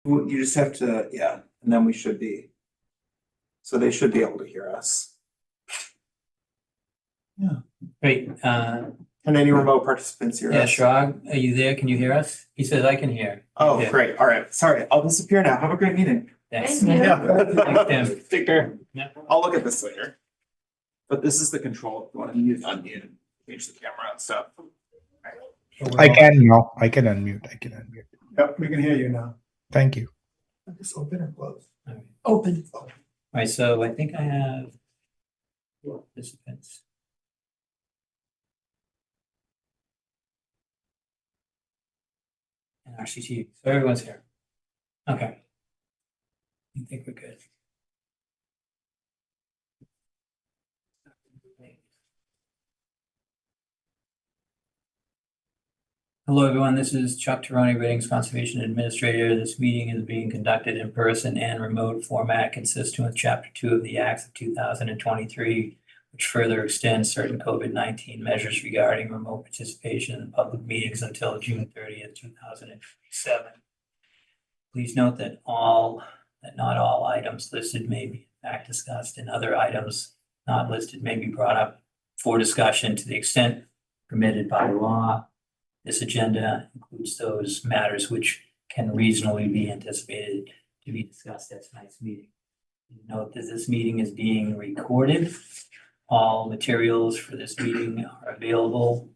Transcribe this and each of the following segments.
You just have to, yeah, and then we should be. So they should be able to hear us. Great, And any remote participants hear yeah, us? Shrog, are you there? Can you hear us? He says I can hear. Oh, Yeah. great. All right. Sorry, I'll disappear now. Have a great meeting. Thanks. Thank you. Yeah. Thanks, Tim. Take care. Yeah. I'll look at this later. But this is the control. If you want to mute, unmute, change the camera and stuff. I can now. I can unmute. Yep, we can hear you now. Thank you. Just open or close? All right. Open. All right, so I think I have participants. And RCTV, so everyone's here. Okay. I think we're good. Hello, everyone. This is Chuck Tirone, Ratings Conservation Administrator. This meeting is being conducted in person and remote format consistent with Chapter 2 of the Acts of 2023, which further extends certain COVID-19 measures regarding remote participation in public meetings until June 30th, 2027. Please note that not all items listed may be in fact discussed, and other items not listed may be brought up for discussion to the extent permitted by law. This agenda includes those matters which can reasonably be anticipated to be discussed at tonight's meeting. Note that this meeting is being recorded. All materials for this meeting are available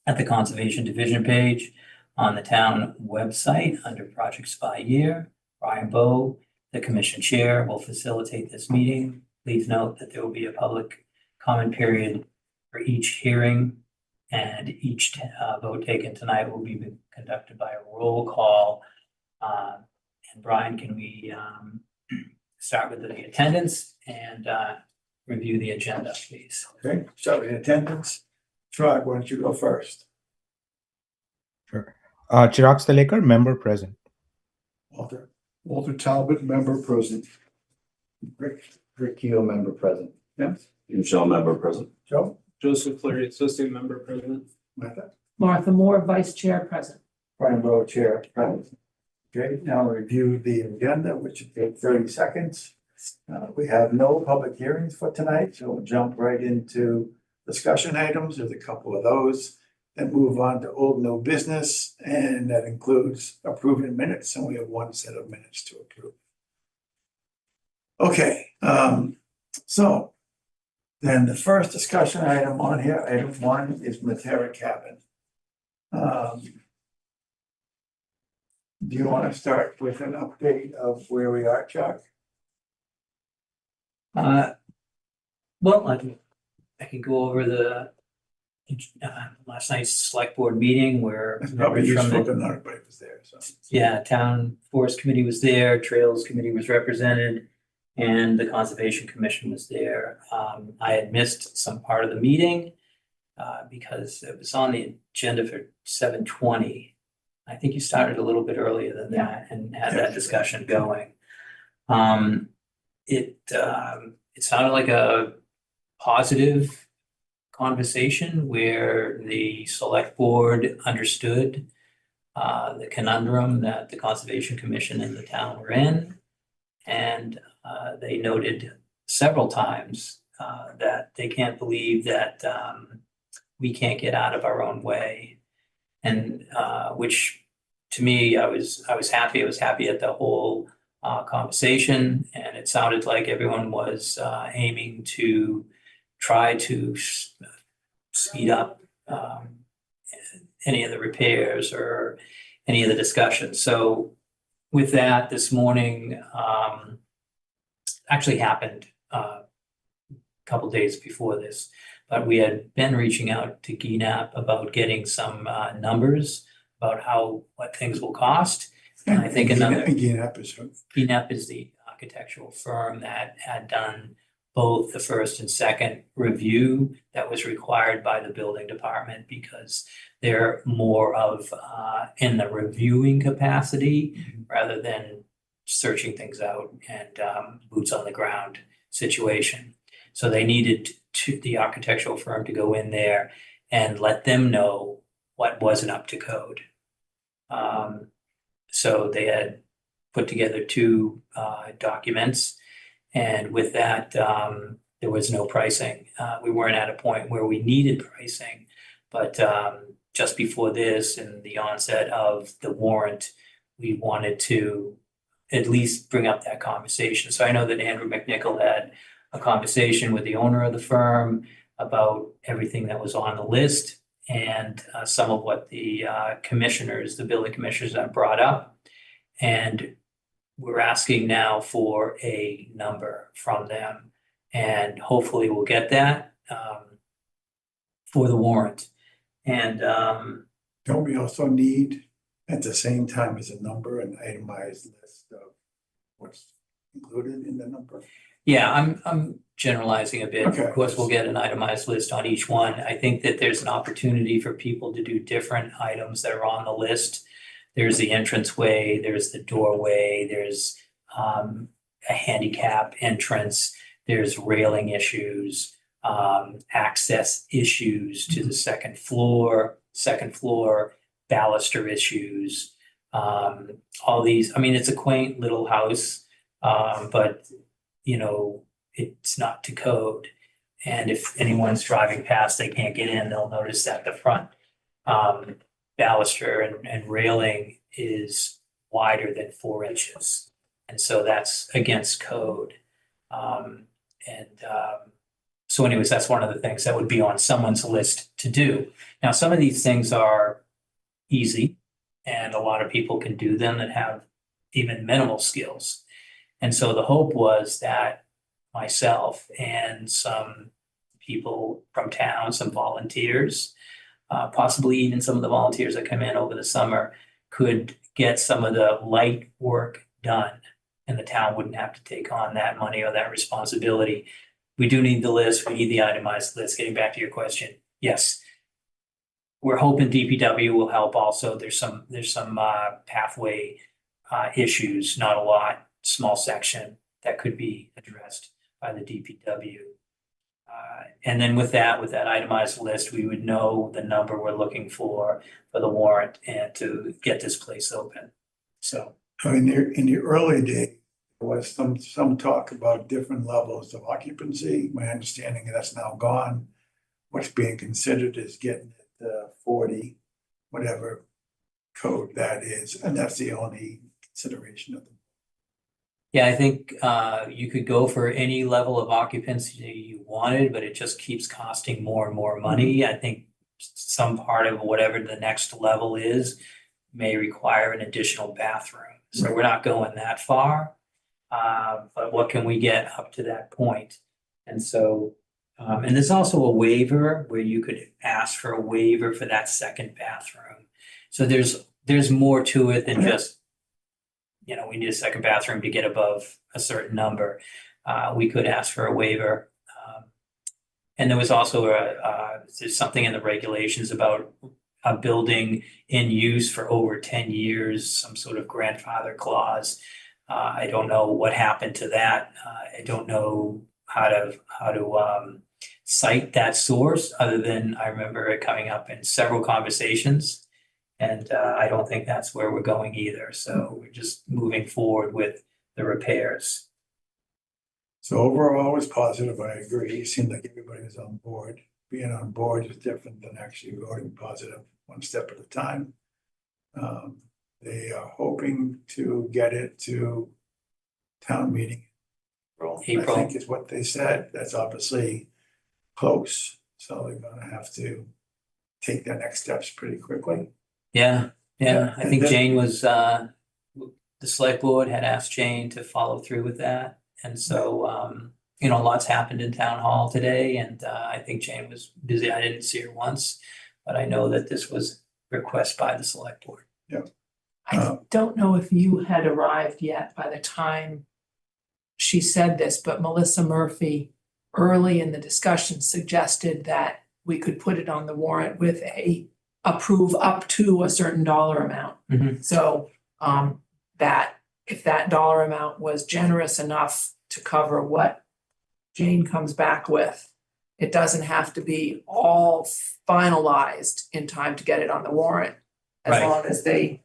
at the Conservation Division page on the town website under Projects by Year. Brian Bowe, the Commission Chair, will facilitate this meeting. Please note that there will be a public comment period for each hearing, and each vote taken tonight will be conducted by a roll call. And Brian, can we start with the attendance and review the agenda, please? Okay, start with attendance. Trog, why don't you go first? Sure. Chirag Stalekar, member present. Walter Talbot, member present. Rick Keel, member present. Yes. Michelle, member present. Joe? Joseph Fleury, associate member present. Martha? Martha Moore, vice chair present. Brian Bowe, chair. Present. Okay, now review the agenda, which will take 30 seconds. We have no public hearings for tonight, so we'll jump right into discussion items. There's a couple of those. Then move on to old new business, and that includes approving minutes, and we have one set of minutes to approve. Okay, so then the first discussion item on here, item 1, is Matera Cabin. Do you want to start with an update of where we are, Chuck? Well, I can go over the last night's select board meeting where It's probably members from useful the- to not everybody was there, so. Yeah, Town Forest Committee was there, Trails Committee was represented, and the Conservation Commission was there. I had missed some part of the meeting because it was on the agenda for 7:20. I think you started a little bit earlier than that and had that discussion going. It sounded like a positive conversation where the select board understood the conundrum that the Conservation Commission and the town were in. And they noted several times that they can't believe that we can't get out of our own way. And which to me, I was happy. I was happy at the whole conversation, and it sounded like everyone was aiming to try to speed up any of the repairs or any of the discussion. So with that, this morning actually happened a couple days before this, but we had been reaching out to GNAP about getting some numbers about what things will cost. And I think GNAP is the architectural firm that had done both the first and second review that was required by the building department, because they're more of in the reviewing capacity rather than searching things out and boots on the ground situation. So they needed the architectural firm to go in there and let them know what wasn't up to code. So they had put together two documents. And with that, there was no pricing. We weren't at a point where we needed pricing, but just before this and the onset of the warrant, we wanted to at least bring up that conversation. So I know that Andrew McNichol had a conversation with the owner of the firm about everything that was on the list and some of what the commissioners, the building commissioners have brought up. And we're asking now for a number from them, and hopefully we'll get that for the warrant. And Don't we also need, at the same time as a number, an itemized list of what's included in the number? yeah, I'm generalizing a bit. Okay. Of course, we'll get an itemized list on each one. I think that there's an opportunity for people to do different items that are on the list. There's the entranceway, there's the doorway, there's a handicap entrance, there's railing issues, access issues to the second floor baluster issues, all these. I mean, it's a quaint little house, but you know, it's not to code. And if anyone's driving past, they can't get in, they'll notice that the front baluster and railing is wider than 4 inches. And so that's against code. So anyways, that's one of the things that would be on someone's list to do. Now, some of these things are easy and a lot of people can do them that have even minimal skills. And so the hope was that myself and some people from town, some volunteers, possibly even some of the volunteers that come in over the summer could get some of the light work done, and the town wouldn't have to take on that money or that responsibility. We do need the list, we need the itemized list. Getting back to your question, yes. We're hoping DPW will help also. There's some pathway issues, not a lot, small section that could be addressed by the DPW. And then with that itemized list, we would know the number we're looking for the warrant and to get this place open. So. I mean, in the early days, there was some talk about different levels of occupancy. My understanding is that's now gone. What's being considered is getting it 40, whatever code that is, and that's the only consideration of them. Yeah, I think you could go for any level of occupancy you wanted, but it just keeps costing more and more money. I think some part of whatever the next level is may require an additional bathroom. So Right. we're not going that far. But what can we get up to that point? And so, and there's also a waiver where you could ask for a waiver for that second bathroom. So there's more to it than just, you know, we need a second bathroom to get above a certain number. We could ask for a waiver. And there was also there's something in the regulations about a building in use for over 10 years, some sort of grandfather clause. I don't know what happened to that. I don't know how to cite that source other than I remember it coming up in several conversations. And I don't think that's where we're going either. So we're just moving forward with the repairs. So overall, it was positive. I agree. It seemed like everybody was on board. Being on board is different than actually voting positive, one step at a time. They are hoping to get it to town meeting. April. I think is what they said. That's obviously close. So they're gonna have to take their next steps pretty quickly. Yeah. I think And then- Jane was, the select board had asked Jane to follow through with that. And so, you know, lots happened in town hall today and I think Jane was busy. I didn't see her once, but I know that this was a request by the select board. I don't know if you had arrived yet by the time she said this, but Melissa Murphy early in the discussion suggested that we could put it on the warrant with a approve up to a certain dollar amount. Mhm. So that if that dollar amount was generous enough to cover what Jane comes back with, it doesn't have to be all finalized in time to get it on the warrant. As Right. long as they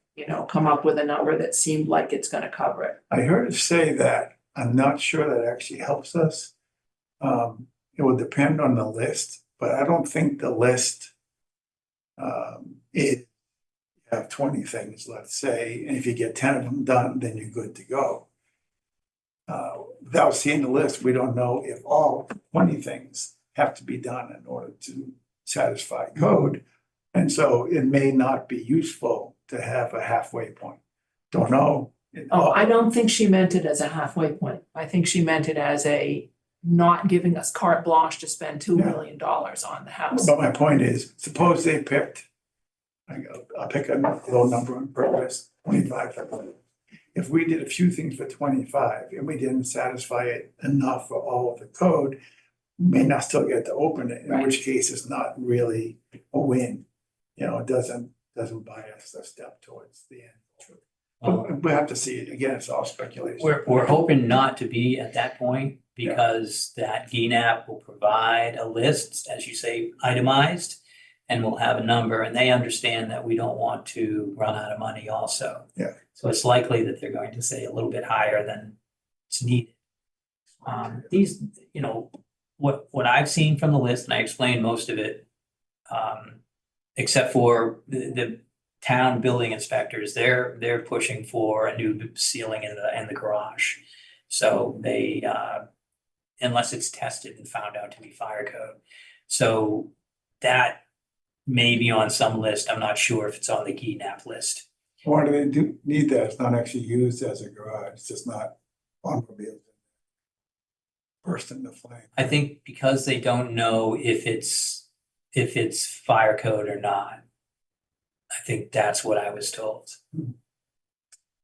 come up with a number that seemed like it's gonna cover it. I heard her say that. I'm not sure that actually helps us. It will depend on the list, but I don't think the list it have 20 things, let's say, and if you get 10 of them done, then you're good to go. Without seeing the list, we don't know if all 20 things have to be done in order to satisfy code. And so it may not be useful to have a halfway point. Don't know. Oh, I don't think she meant it as a halfway point. I think she meant it as a not giving us carte blanche to spend $2 million on the house. But my point is, suppose they picked, I'll pick a low number on purpose, 25. If we did a few things for 25 and we didn't satisfy it enough for all of the code, we may not still get to open it, in Right. which case it's not really a win. It doesn't buy us a step towards the end. But we have to see it. Again, it's all speculation. We're hoping not to be at that point because that GNAP will provide a list, as you say, itemized. And we'll have a number and they understand that we don't want to run out of money also. Yeah. So it's likely that they're going to say a little bit higher than it's needed. These, what I've seen from the list, and I explained most of it, except for the town building inspectors, they're pushing for a new ceiling in the garage. So they, unless it's tested and found out to be fire code. So that may be on some list. I'm not sure if it's on the GNAP list. Why do they need that? It's not actually used as a garage. It's just not automobiles burst into flame. I think because they don't know if it's fire code or not. I think that's what I was told.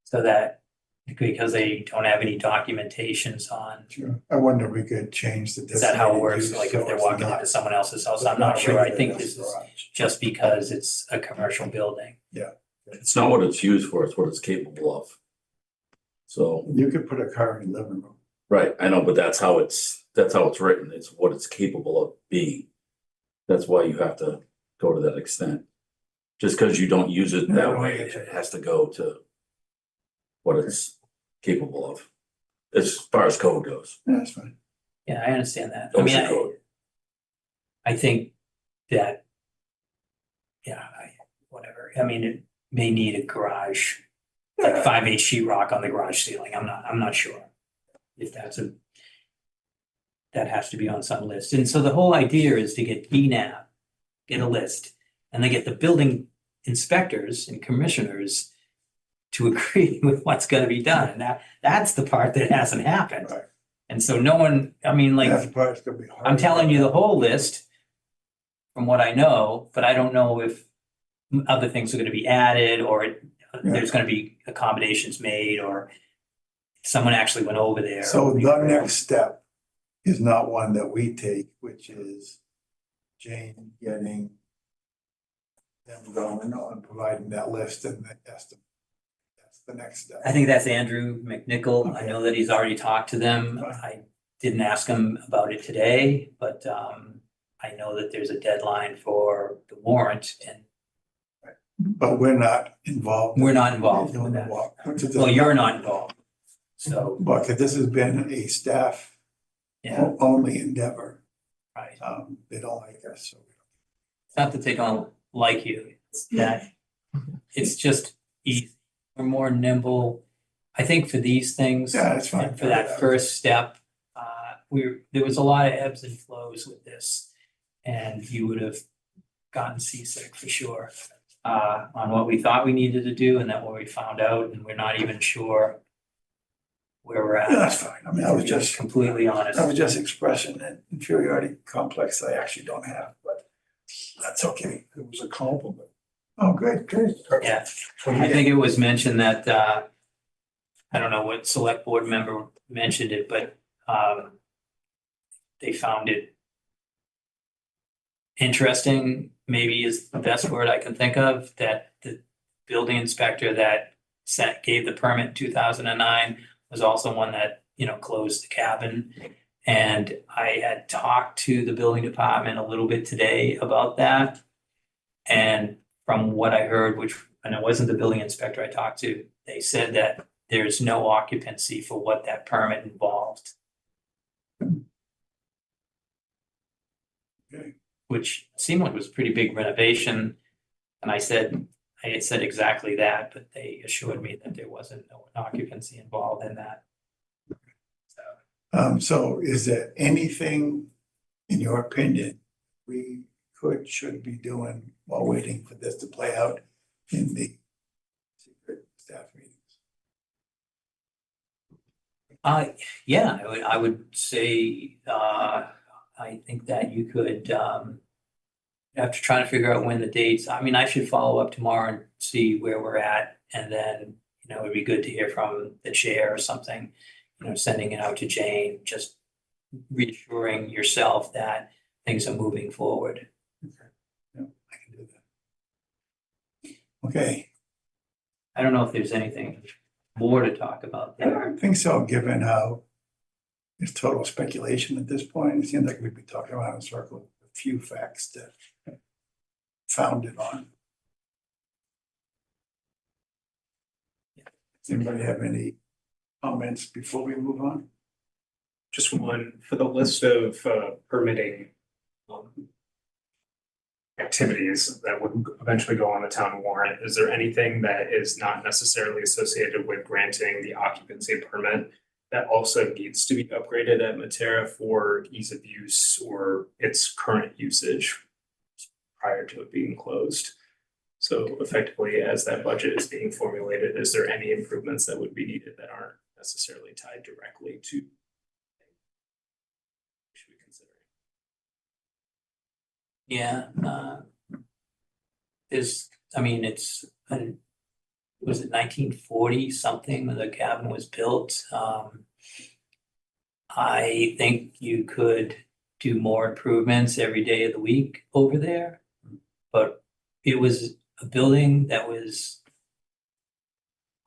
So that because they don't have any documentations on, Sure. I wonder if we could change the. is that how it works? designated Like use if they're so it's walking not- into someone else's house, it's I'm not sure. I think regulated this as is garage. just because it's a commercial building. It's not what it's used for, it's what it's capable of. So, You could put a car in the living room. right, I know, but that's how it's written, it's what it's capable of being. That's why you have to go to that extent. Just because you don't use it No, that I way, get you. it has to go to what it's capable of, as far as code goes. Yeah, that's fine. Yeah, I understand that. I mean, OSHA code. I think that, whatever. I mean, it may need a garage, like 5/8 sheetrock on the garage ceiling. I'm not sure if that has to be on some list. And so the whole idea is to get GNAP, get a list, and then get the building inspectors and commissioners to agree with what's gonna be done. And that's the part that hasn't happened. Right. And so no one, I mean, like, That's the part that's gonna be hard. I'm telling you the whole list from what I know, but I don't know if other things are gonna be added or there's gonna be accommodations made or someone actually went over there. So the next step is not one that we take, which is Jane getting them going on providing that list and the estimate. That's the next step. I think that's Andrew McNichol. I Okay. know that he's already talked to them. Fine. I didn't ask him about it today, but I know that there's a deadline for the warrant and But we're not involved. we're not involved with that. Well, you're not involved. So, But this has been a staff yeah, only endeavor. right. They don't like us, so. It's not that they don't like you, it's that it's just easy. We're more nimble. I think for these things, Yeah, that's fine. and for that first step, there was a lot of ebbs and flows with this. And you would have gotten seasick for sure, on what we thought we needed to do and then what we found out, and we're not even sure where we're at. Yeah, that's fine. I mean, I was just Completely honest. expressing an inferiority complex that I actually don't have, but that's okay. It was a compliment. Oh, good. Yeah, I think it was mentioned that, I don't know what select board member mentioned it, but, they found it interesting, maybe is the best word I can think of, that the building inspector that gave the permit in 2009 was also one that, closed the cabin. And I had talked to the building department a little bit today about that. And from what I heard, and it wasn't the building inspector I talked to, they said that there's no occupancy for what that permit involved. Okay. Which seemed like it was a pretty big renovation. And I had said exactly that, but they assured me that there wasn't no occupancy involved in that. So is there anything, in your opinion, we should be doing while waiting for this to play out in the secret staff meetings? Yeah, I would say, I think that you could, after trying to figure out when the dates, I mean, I should follow up tomorrow and see where we're at. And then, it'd be good to hear from the chair or something, sending it out to Jane, just reassuring yourself that things are moving forward. Yeah, I can do that. Okay, I don't know if there's anything more to talk about I there. don't think so, given how it's total speculation at this point. It seems like we'd be talking around in a circle, a few facts to found it on. Does anybody have any comments before we move on? Just one for the list of permitting activities that would eventually go on the town warrant. Is there anything that is not necessarily associated with granting the occupancy permit that also needs to be upgraded at Matera for ease of use or its current usage prior to it being closed? So effectively, as that budget is being formulated, is there any improvements that would be needed that aren't necessarily tied directly to? Should we consider? Yeah, was it 1940 something when the cabin was built? I think you could do more improvements every day of the week over there. But it was a building that was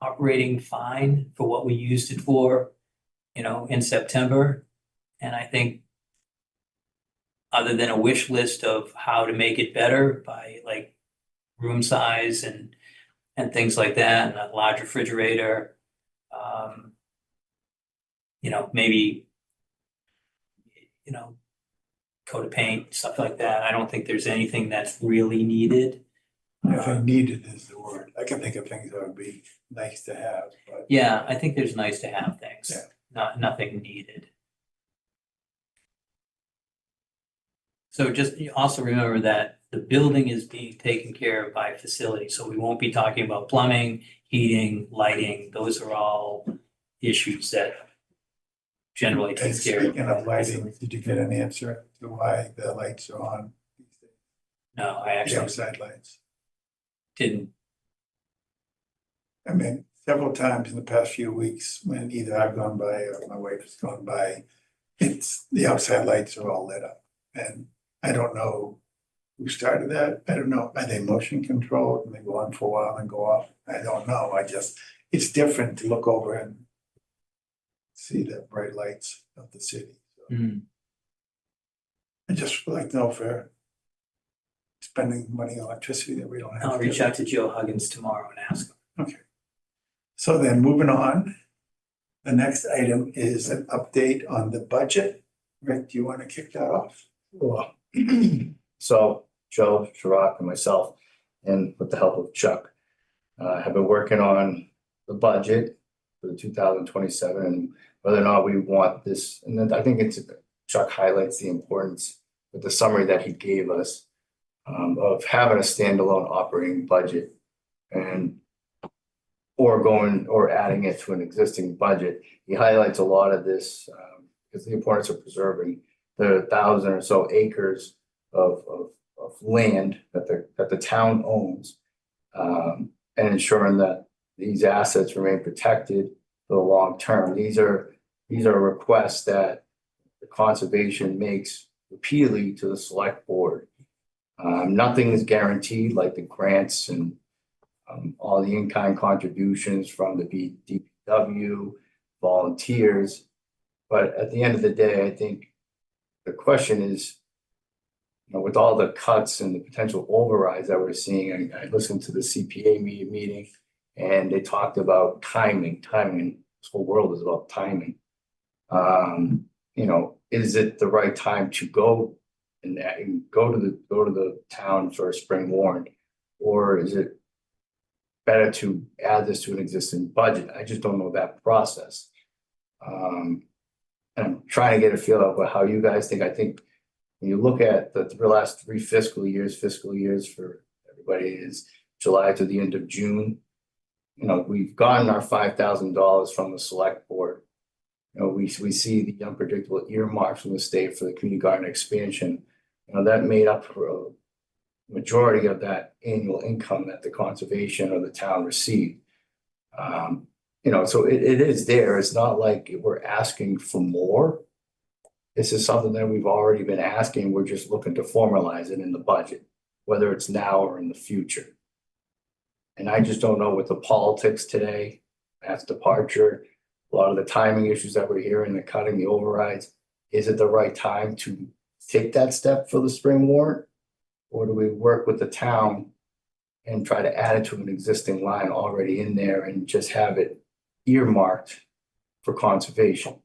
operating fine for what we used it for, in September. And I think other than a wish list of how to make it better by like room size and things like that, and a large refrigerator, maybe, coat of paint, stuff like that. I don't think there's anything that's really needed. I think needed is the word. I can think of things that would be nice to have, but. Yeah, I think there's nice to have things, Yeah. nothing needed. So just also remember that the building is being taken care of by facility, so we won't be talking about plumbing, heating, lighting. Those are all issues that generally And takes care speaking of of. lighting, did you get an answer to why the lights are on? No, I The actually outside lights. didn't. I mean, several times in the past few weeks, when either I've gone by or my wife has gone by, it's, the outside lights are all lit up. And I don't know who started that. I don't know, are they motion controlled and they go on for a while and go off? I don't know. It's different to look over and see the bright lights of the city. So I just would like to know if they're spending money on electricity that we don't have. I'll reach out to Joe Huggins tomorrow and ask him. Okay. So then moving on, the next item is an update on the budget. Rick, do you want to kick that off? Well, so Joe, Chirac, and myself, and with the help of Chuck, have been working on the budget for the 2027 and whether or not we want this. And then I think Chuck highlights the importance with the summary that he gave us of having a standalone operating budget and or adding it to an existing budget. He highlights a lot of this because the importance of preserving the 1,000 or so acres of land that the town owns, and ensuring that these assets remain protected for the long term. These are requests that the conservation makes repeatedly to the select board. Nothing is guaranteed, like the grants and all the in-kind contributions from the DPW, volunteers. But at the end of the day, I think the question is, with all the cuts and the potential overrides that we're seeing, I listened to the CPA meeting and they talked about timing. This whole world is about timing. Is it the right time to go and go to the town for a spring warrant? Or is it better to add this to an existing budget? I just don't know that process. And I'm trying to get a feel of how you guys think. I think when you look at the last 3 fiscal years for everybody is July to the end of June. We've gotten our $5,000 from the select board. We see the unpredictable earmarks from the state for the community garden expansion. That made up for a majority of that annual income that the conservation or the town received. So it is there. It's not like we're asking for more. This is something that we've already been asking. We're just looking to formalize it in the budget, whether it's now or in the future. And I just don't know with the politics today, Matt's departure, a lot of the timing issues that we're hearing, the cutting, the overrides, is it the right time to take that step for the spring warrant? Or do we work with the town and try to add it to an existing line already in there and just have it earmarked for conservation?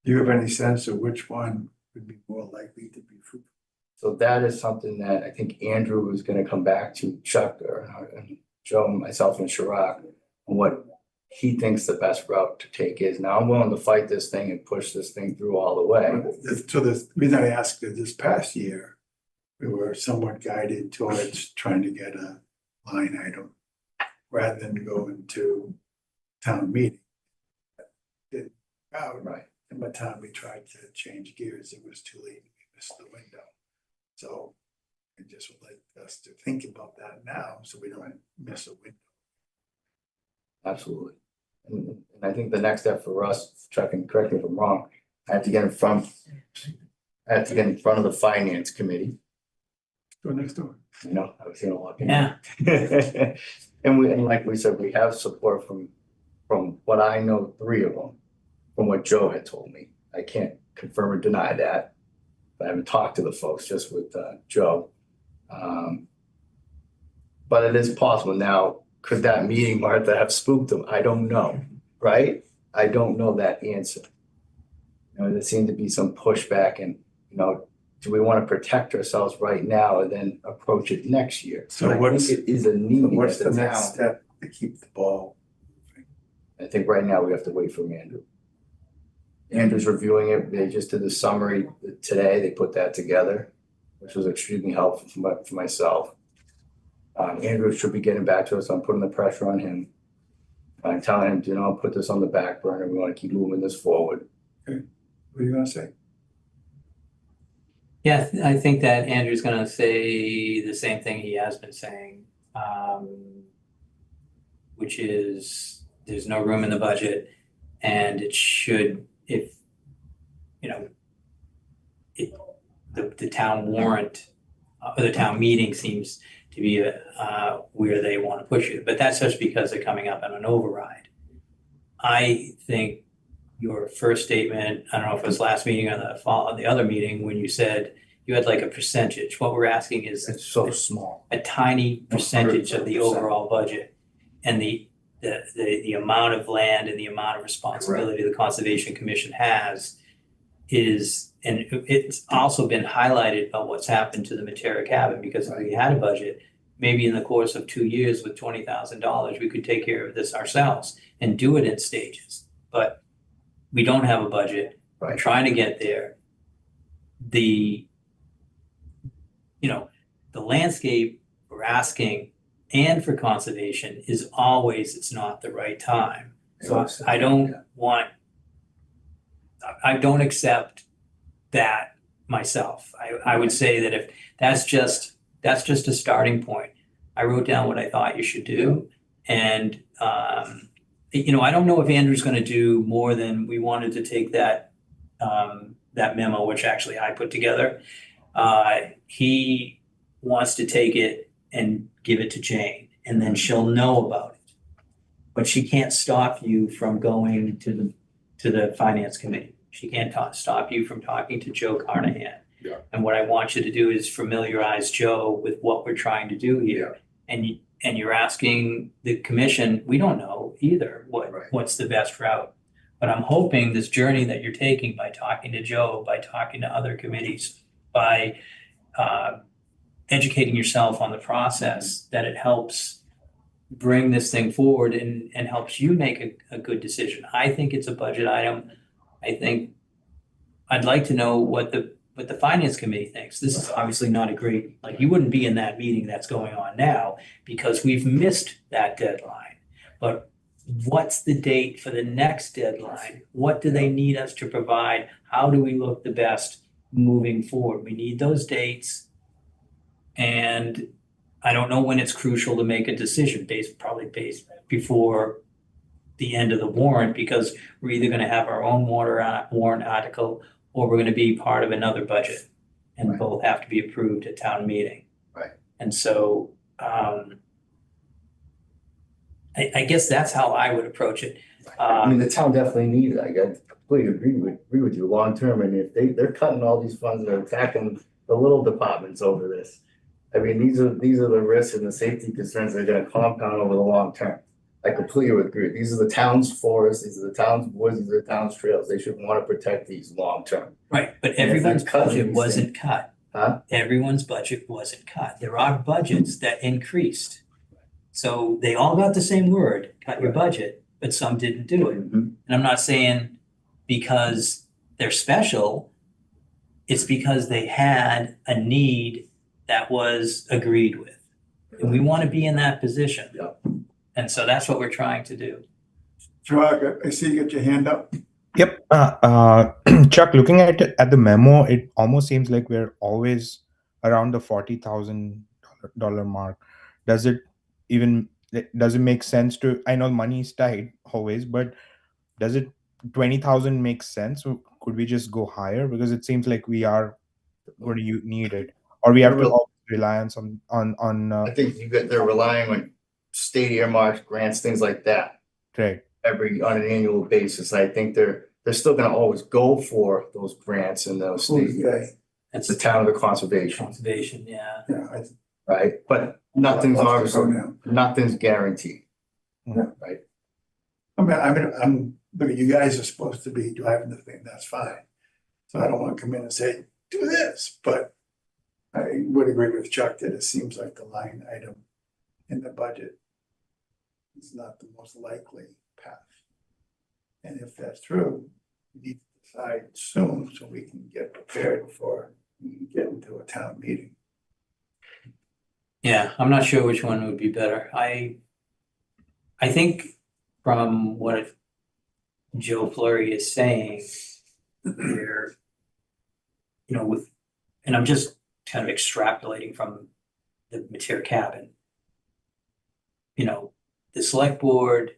Do you have any sense of which one would be more likely to be fruitful? So that is something that I think Andrew is going to come back to Chuck and Joe, myself and Chirac on what he thinks the best route to take is. Now I'm willing to fight this thing and push this thing through all the way. So the reason I asked is this past year, we were somewhat guided towards trying to get a line item rather than go into town meeting. Didn't go out, Right. and by the time we tried to change gears, it was too late. We missed the window. So I just would like us to think about that now so we don't miss a window. Absolutely. And I think the next step for us, Chuck, and correct me if I'm wrong, I have to get in front of the finance committee. Go next door. I was gonna walk in. Yeah. And like we said, we have support from what I know, 3 of them, from what Joe had told me. I can't confirm or deny that. But I haven't talked to the folks, just with Joe. But it is possible. Now, could that meeting, Martha, have spooked them? I don't know, right? I don't know that answer. There seemed to be some pushback and, do we want to protect ourselves right now and then approach it next year? So I what's- think it is a need. What's at the next town. step to keep the ball moving? I think right now we have to wait for Andrew. Andrew's reviewing it. They just did the summary today. They put that together, which was extremely helpful for myself. Andrew should be getting back to us. I'm putting the pressure on him. I'm telling him, put this on the back burner. We want to keep moving this forward. What are you gonna say? Yeah, I think that Andrew's gonna say the same thing he has been saying, which is there's no room in the budget, and it should, if the town warrant or the town meeting seems to be where they want to push it, but that's just because they're coming up on an override. I think your first statement, I don't know if it was last meeting or the other meeting, when you said you had like a percentage. What we're asking is It's so small. a tiny percentage of the 100%. overall budget. And the amount of land and the amount of responsibility the Conservation Commission has is, and it's also been highlighted by what's happened to the Matera cabin, because if we had a budget, maybe in the course of 2 years with $20,000, we could take care of this ourselves and do it in stages. But we don't have a budget. We're Right. trying to get there. The landscape we're asking and for conservation is always, it's not the right time. So I don't accept that myself. I would say that if that's just a starting point. I wrote down what I thought you should do. And, I don't know if Andrew's gonna do more than we wanted to take that memo, which actually I put together. He wants to take it and give it to Jane, and then she'll know about it. But she can't stop you from going to the finance committee. She can't stop you from talking to Joe Carnahan. Yeah. And what I want you to do is familiarize Joe with what we're trying to do here. And you're asking the commission, we don't know either Right. what's the best route. But I'm hoping this journey that you're taking by talking to Joe, by talking to other committees, by educating yourself on the process, that it helps bring this thing forward and helps you make a good decision. I think it's a budget item. I think I'd like to know what the finance committee thinks. This is obviously not a great, like, you wouldn't be in that meeting that's going on now because we've missed that deadline. But what's the date for the next deadline? What do they need us to provide? How do we look the best moving forward? We need those dates. And I don't know when it's crucial to make a decision probably based before the end of the warrant, because we're either gonna have our own warrant article or we're gonna be part of another budget. And Right. both have to be approved at town meeting. Right. And so, I guess that's how I would approach it. I mean, the town definitely needs it. I completely agree with you long term. And if they're cutting all these funds and they're attacking the little departments over this. I mean, these are the risks and the safety concerns that are gonna compound over the long term. I completely agree. These are the town's forests, these are the town's woods, these are the town's trails. They should wanna protect these long term. Right, but if they're everyone's cutting budget these wasn't cut. Huh? Everyone's budget wasn't cut. There are budgets that increased. So they all got the same word, cut your budget, but some didn't do it. And I'm not saying because they're special, it's because they had a need that was agreed with. And we want to be in that position. Yep. And so that's what we're trying to do. Chirag, I see you got your hand up. Yep. Chuck, looking at the memo, it almost seems like we're always around the $40,000 mark. Does it make sense to? I know money is tight always, but does it 20,000 make sense? Or could we just go higher, because it seems like we are going to need it, or we have to rely on some on I think they're relying on state earmarks, grants, things like that. right. On an annual basis. I think they're still gonna always go for those grants and those state, Okay, That's the town of the conservation, conservation, yeah. yeah, right? But nothing's obviously, now. nothing's guaranteed. Yeah. Right? Look, you guys are supposed to be driving the thing, that's fine. So I don't wanna come in and say, do this, but I would agree with Chuck that it seems like the line item in the budget is not the most likely path. And if that's true, we need to decide soon so we can get prepared for getting to a town meeting. Yeah, I'm not sure which one would be better. I think from what Joe Fleury is saying, there, and I'm just kind of extrapolating from the Mateer cabin. The select board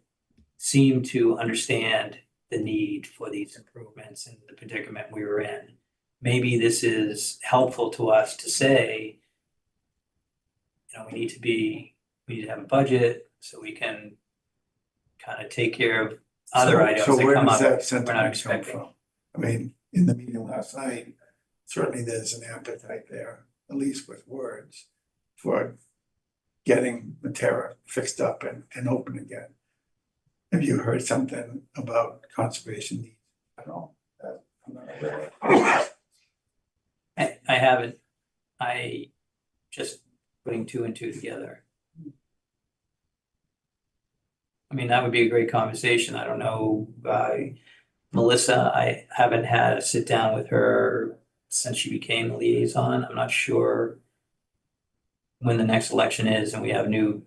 seemed to understand the need for these improvements and the predicament we were in. Maybe this is helpful to us to say, we need to have a budget so we can kind of take care of other items So that where come does up that we're not sentiment come expecting. from? I mean, in the meeting last night, certainly there's an appetite there, at least with words, for getting Matera fixed up and open again. Have you heard something about conservation needs at all? I'm not aware of. I haven't. I just putting two and two together. I mean, that would be a great conversation. I don't know, Melissa, I haven't had a sit down with her since she became the liaison. I'm not sure when the next election is and we have new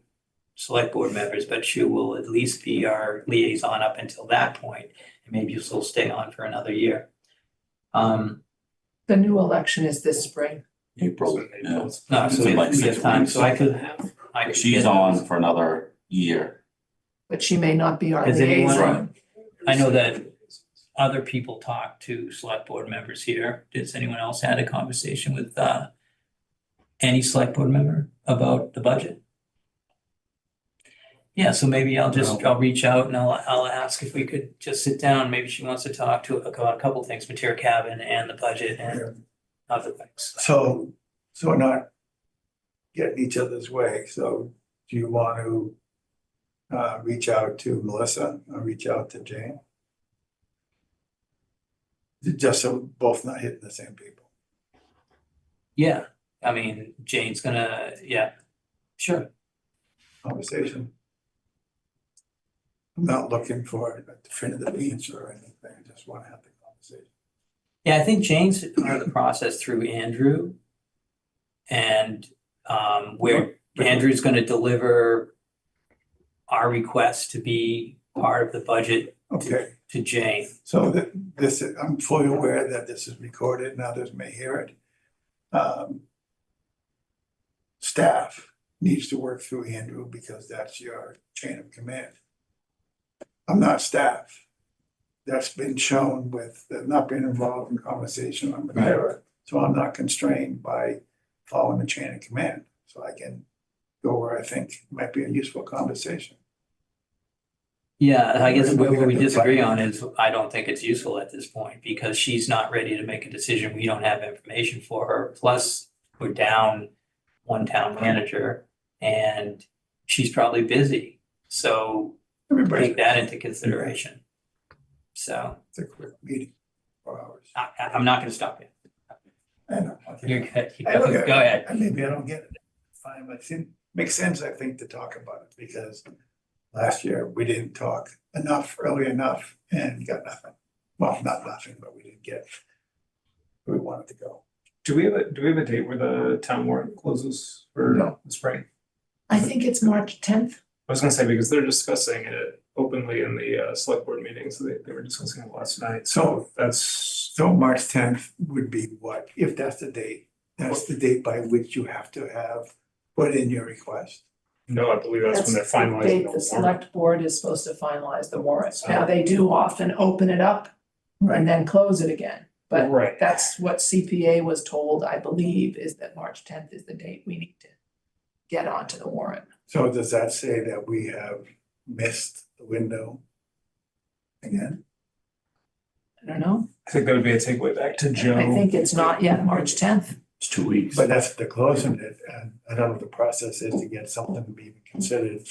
select board members, but she will at least be our liaison up until that point, and maybe she'll stay on for another year. The new election is this spring. April, So they yeah. both- No, so Like we have 6 time, weeks. so I could She's get- on for another year. But she may not be our Has anyone- liaison. I know that other people talk to select board members here. Does anyone else had a conversation with any select board member about the budget? Yeah, so maybe I'll reach out and I'll ask if we could just sit down. Maybe she wants to talk to about a couple things, Mateer cabin and the budget and other things. So we're not getting each other's way, so do you want to reach out to Melissa or reach out to Jane? Just so we're both not hitting the same people. Yeah, I mean, Jane's gonna, yeah, sure. Conversation. I'm not looking for a definitive answer or anything, I just want to have the conversation. Yeah, I think Jane's part of the process through Andrew. And where Andrew's gonna deliver our request to be part of the budget Okay, to Jane. so this, I'm fully aware that this is recorded and others may hear it. Staff needs to work through Andrew because that's your chain of command. I'm not staff. That's been shown with not being involved in conversation on Madeira, so I'm not constrained by following the chain of command. So I can go where I think might be a useful conversation. Yeah, I guess what we disagree on is I don't think it's useful at this point because she's not ready to make a decision. We don't have information for her. Plus, we're down one town manager and she's probably busy. So Everybody's, take that into consideration. So it's a quick meeting, 4 hours. I'm not gonna stop you. I know. okay. You're good. I look at Go ahead. Maybe I don't get it. Fine, but it makes sense, I think, to talk about it because last year we didn't talk enough, early enough, and got nothing. Well, not nothing, but we didn't get where we wanted to go. Do we have a date where the town warrant closes for No. the spring? I think it's March 10th. I was gonna say, because they're discussing it openly in the select board meeting, so they were discussing it last night, So, that's, so March 10th would be what, if that's the date? That's the date by which you have to have put in your request. no, I believe that's when they're That's the finalizing date the the warrant. select board is supposed to finalize the warrant. So- Now, they do often open it up and then close it again. But Right. that's what CPA was told, I believe, is that March 10th is the date we need to get onto the warrant. So does that say that we have missed the window again? I don't know. I think that would be a takeaway back to Joe. I think it's not yet March 10th. It's 2 weeks. But that's the closing it, and I don't know what the process is to get something to be considered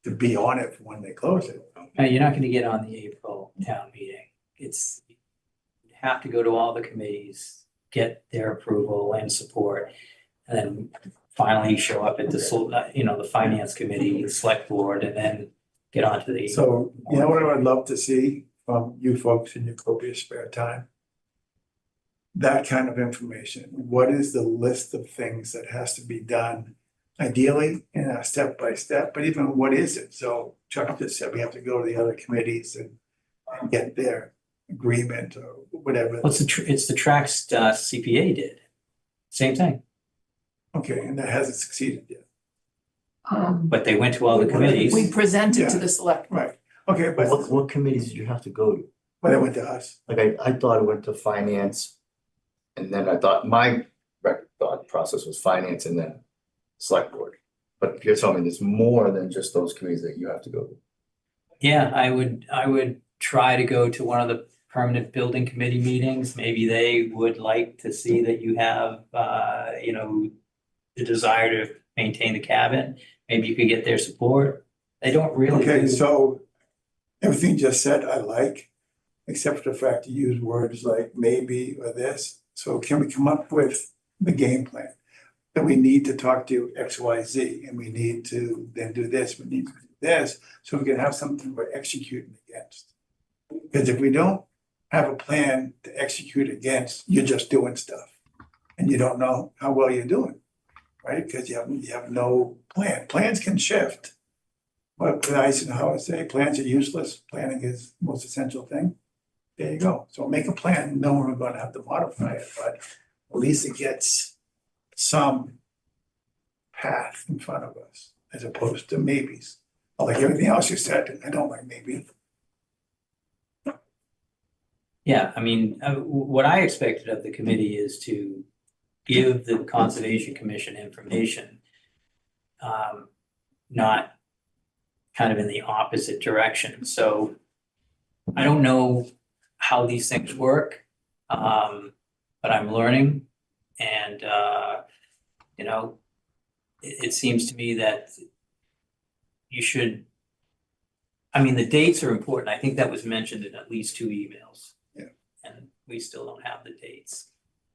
to be on it for when they close it. You're not gonna get on the April town meeting. It's, you have to go to all the committees, get their approval and support. And then finally show up at the, the finance committee, the select board, and then get onto the. So, you know what I would love to see from you folks in your copious spare time? That kind of information. What is the list of things that has to be done? Ideally, in a step by step, but even what is it? So Chuck just said we have to go to the other committees and get their agreement or whatever. What's it's the tracks CPA did. Same thing, Okay, and that hasn't succeeded yet. but they went to all the committees. We presented to the select board. Right, okay, but What committees did you have to go to? it went to us. Like I thought it went to finance. And then I thought my thought process was finance and then select board. But you're telling me there's more than just those committees that you have to go to. Yeah, I would try to go to one of the permanent building committee meetings. Maybe they would like to see that you have, the desire to maintain the cabin. Maybe you could get their support. They don't really. Okay, so everything just said I like, except for the fact you use words like maybe or this. So can we come up with the game plan? That we need to talk to XYZ and we need to then do this, we need to do this, so we can have something we're executing against. Because if we don't have a plan to execute against, you're just doing stuff. And you don't know how well you're doing, right? Because you have no plan. Plans can shift. But Eisenhower say plans are useless, planning is the most essential thing. There you go. So make a plan, knowing we're gonna have to modify it, but at least it gets some path in front of us, as opposed to maybes. I like everything else you said, I don't like maybe. Yeah, I mean, what I expected of the committee is to give the Conservation Commission information, not kind of in the opposite direction. So I don't know how these things work. but I'm learning. And, you know, it seems to me that you should, I mean, the dates are important. I think that was mentioned in at least 2 emails. Yeah. And we still don't have the dates.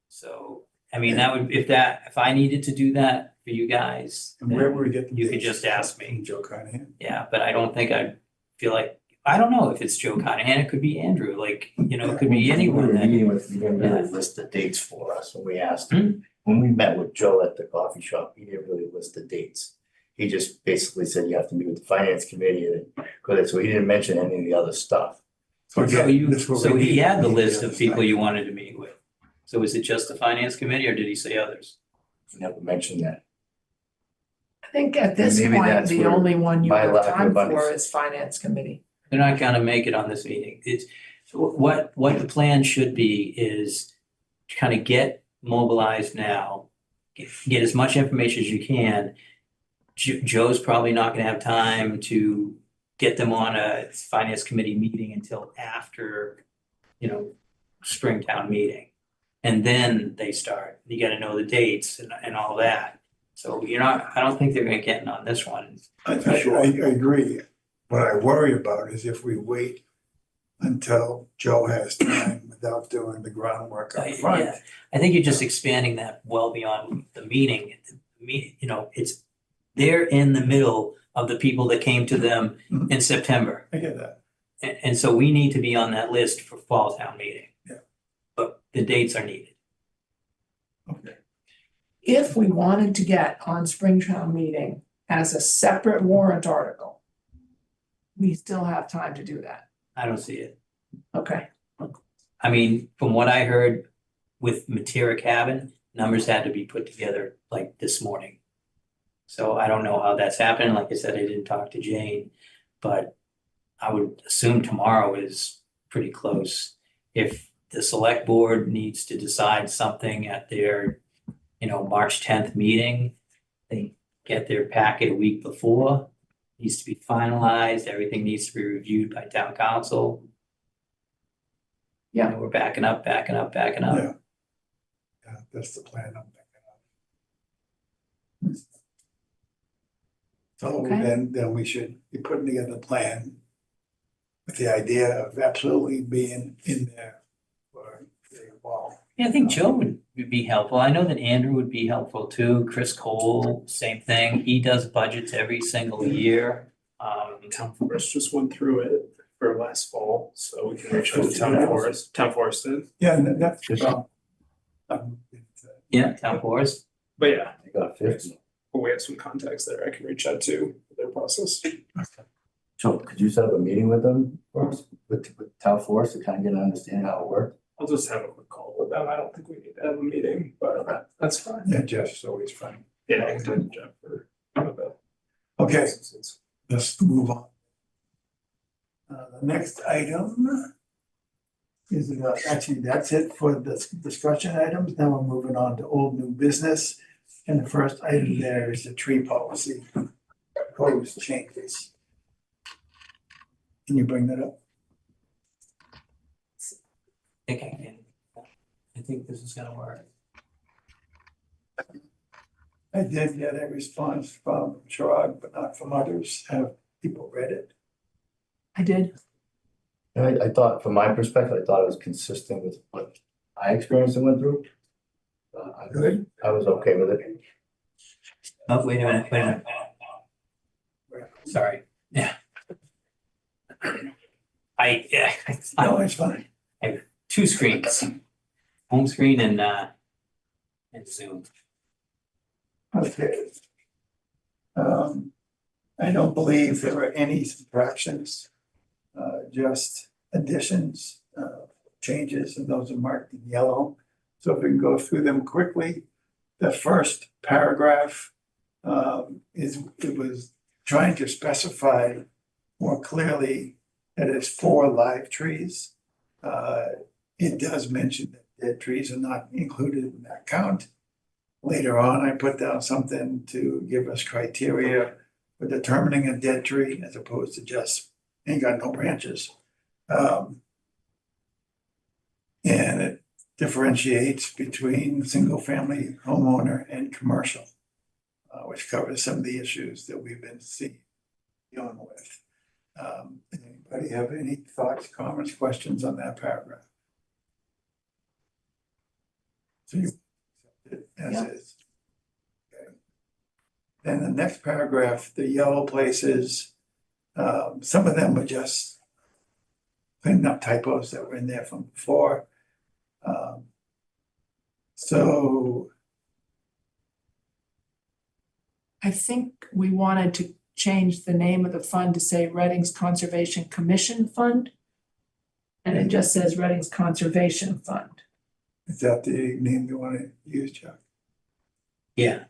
So, I mean, that would, if I needed to do that for you guys, And where would we get the you could dates? just ask me. From Joe Carnahan. Yeah, but I don't think I feel like, I don't know if it's Joe Carnahan, it could be Andrew, like, you know, it could be We anyone were that, meeting with, he didn't really Yeah. list the dates for us, and we asked him. When we met with Joe at the coffee shop, he didn't really list the dates. He just basically said you have to meet with the finance committee and go there, so he didn't mention any of the other stuff. so Again, this is what so we he need. had the We need list the of other people side. you wanted to meet with. So is it just the finance committee or did he say others? He never mentioned that. I think at this Maybe point, that's the where only one you my have lack of time for understanding- is finance committee. They're not gonna make it on this meeting. It's, what the plan should be is to kind of get mobilized now. Get as much information as you can. Joe's probably not gonna have time to get them on a finance committee meeting until after, you know, Springtown meeting. And then they start. You gotta know the dates and all that. So I don't think they're gonna get in on this one. I agree. What I worry about is if we wait until Joe has time without doing the groundwork up front. Yeah, I think you're just expanding that well beyond the meeting. You know, they're in the middle of the people that came to them in September. I get that. And so we need to be on that list for fall town meeting. Yeah. But the dates are needed. Okay. If we wanted to get on Springtown meeting as a separate warrant article, we still have time to do that. I don't see it. Okay, I mean, from what I heard with Matera Cabin, numbers had to be put together like this morning. So I don't know how that's happening. Like I said, I didn't talk to Jane, but I would assume tomorrow is pretty close. If the select board needs to decide something at their, you know, March 10th meeting, they get their packet a week before, needs to be finalized, everything needs to be reviewed by town council. Yeah. And we're backing up. Yeah. Yeah, that's the plan I'm thinking of. So Okay. then we should be putting together a plan with the idea of absolutely being in there for the wall. Yeah, I think Joe would be helpful. I know that Andrew would be helpful too. Chris Cole, same thing. He does budgets every single year. Town Forest just went through it for last fall, so we can reach out to Town Forest. Town Forest did. Yeah, and that's. Yeah, Town Forest. But yeah, They got 50. we have some contacts there I can reach out to for their process. So could you set up a meeting with them first, with Town Forest to kind of get an understanding how it works? I'll just have a quick call with them. I don't think we need to have a meeting, but that's fine. Yeah, Jeff's always fine. Yeah, I can talk to Jeff for the. Okay, let's move on. The next item is, actually, that's it for the discussion items. Now we're moving on to old new business. And the first item there is the tree policy proposed changes. Can you bring that up? I think I can. I think this is gonna work. I did get a response from Chirag, but not from others. Have people read it? I did. And I thought, from my perspective, I thought it was consistent with what I experienced and went through. Good. I was okay with it. Oh, wait a minute. Sorry, yeah. No, it's fine. 2 screens. Home screen and Zoom. Okay. I don't believe there were any subtractions, just additions, changes, and those are marked in yellow. So if we can go through them quickly, the first paragraph it was trying to specify more clearly that it's 4 live trees. It does mention that dead trees are not included in that count. Later on, I put down something to give us criteria for determining a dead tree as opposed to just ain't got no branches. And differentiates between single-family homeowner and commercial, which covers some of the issues that we've been dealing with. Anybody have any thoughts, comments, questions on that paragraph? So you accept it as Yeah. is. Okay. Then the next paragraph, the yellow places, some of them were just cleaning up typos that were in there from before. So I think we wanted to change the name of the fund to say Reading's Conservation Commission Fund. And it just says Reading's Conservation Fund. is that the name you want to use, Chuck? Yeah,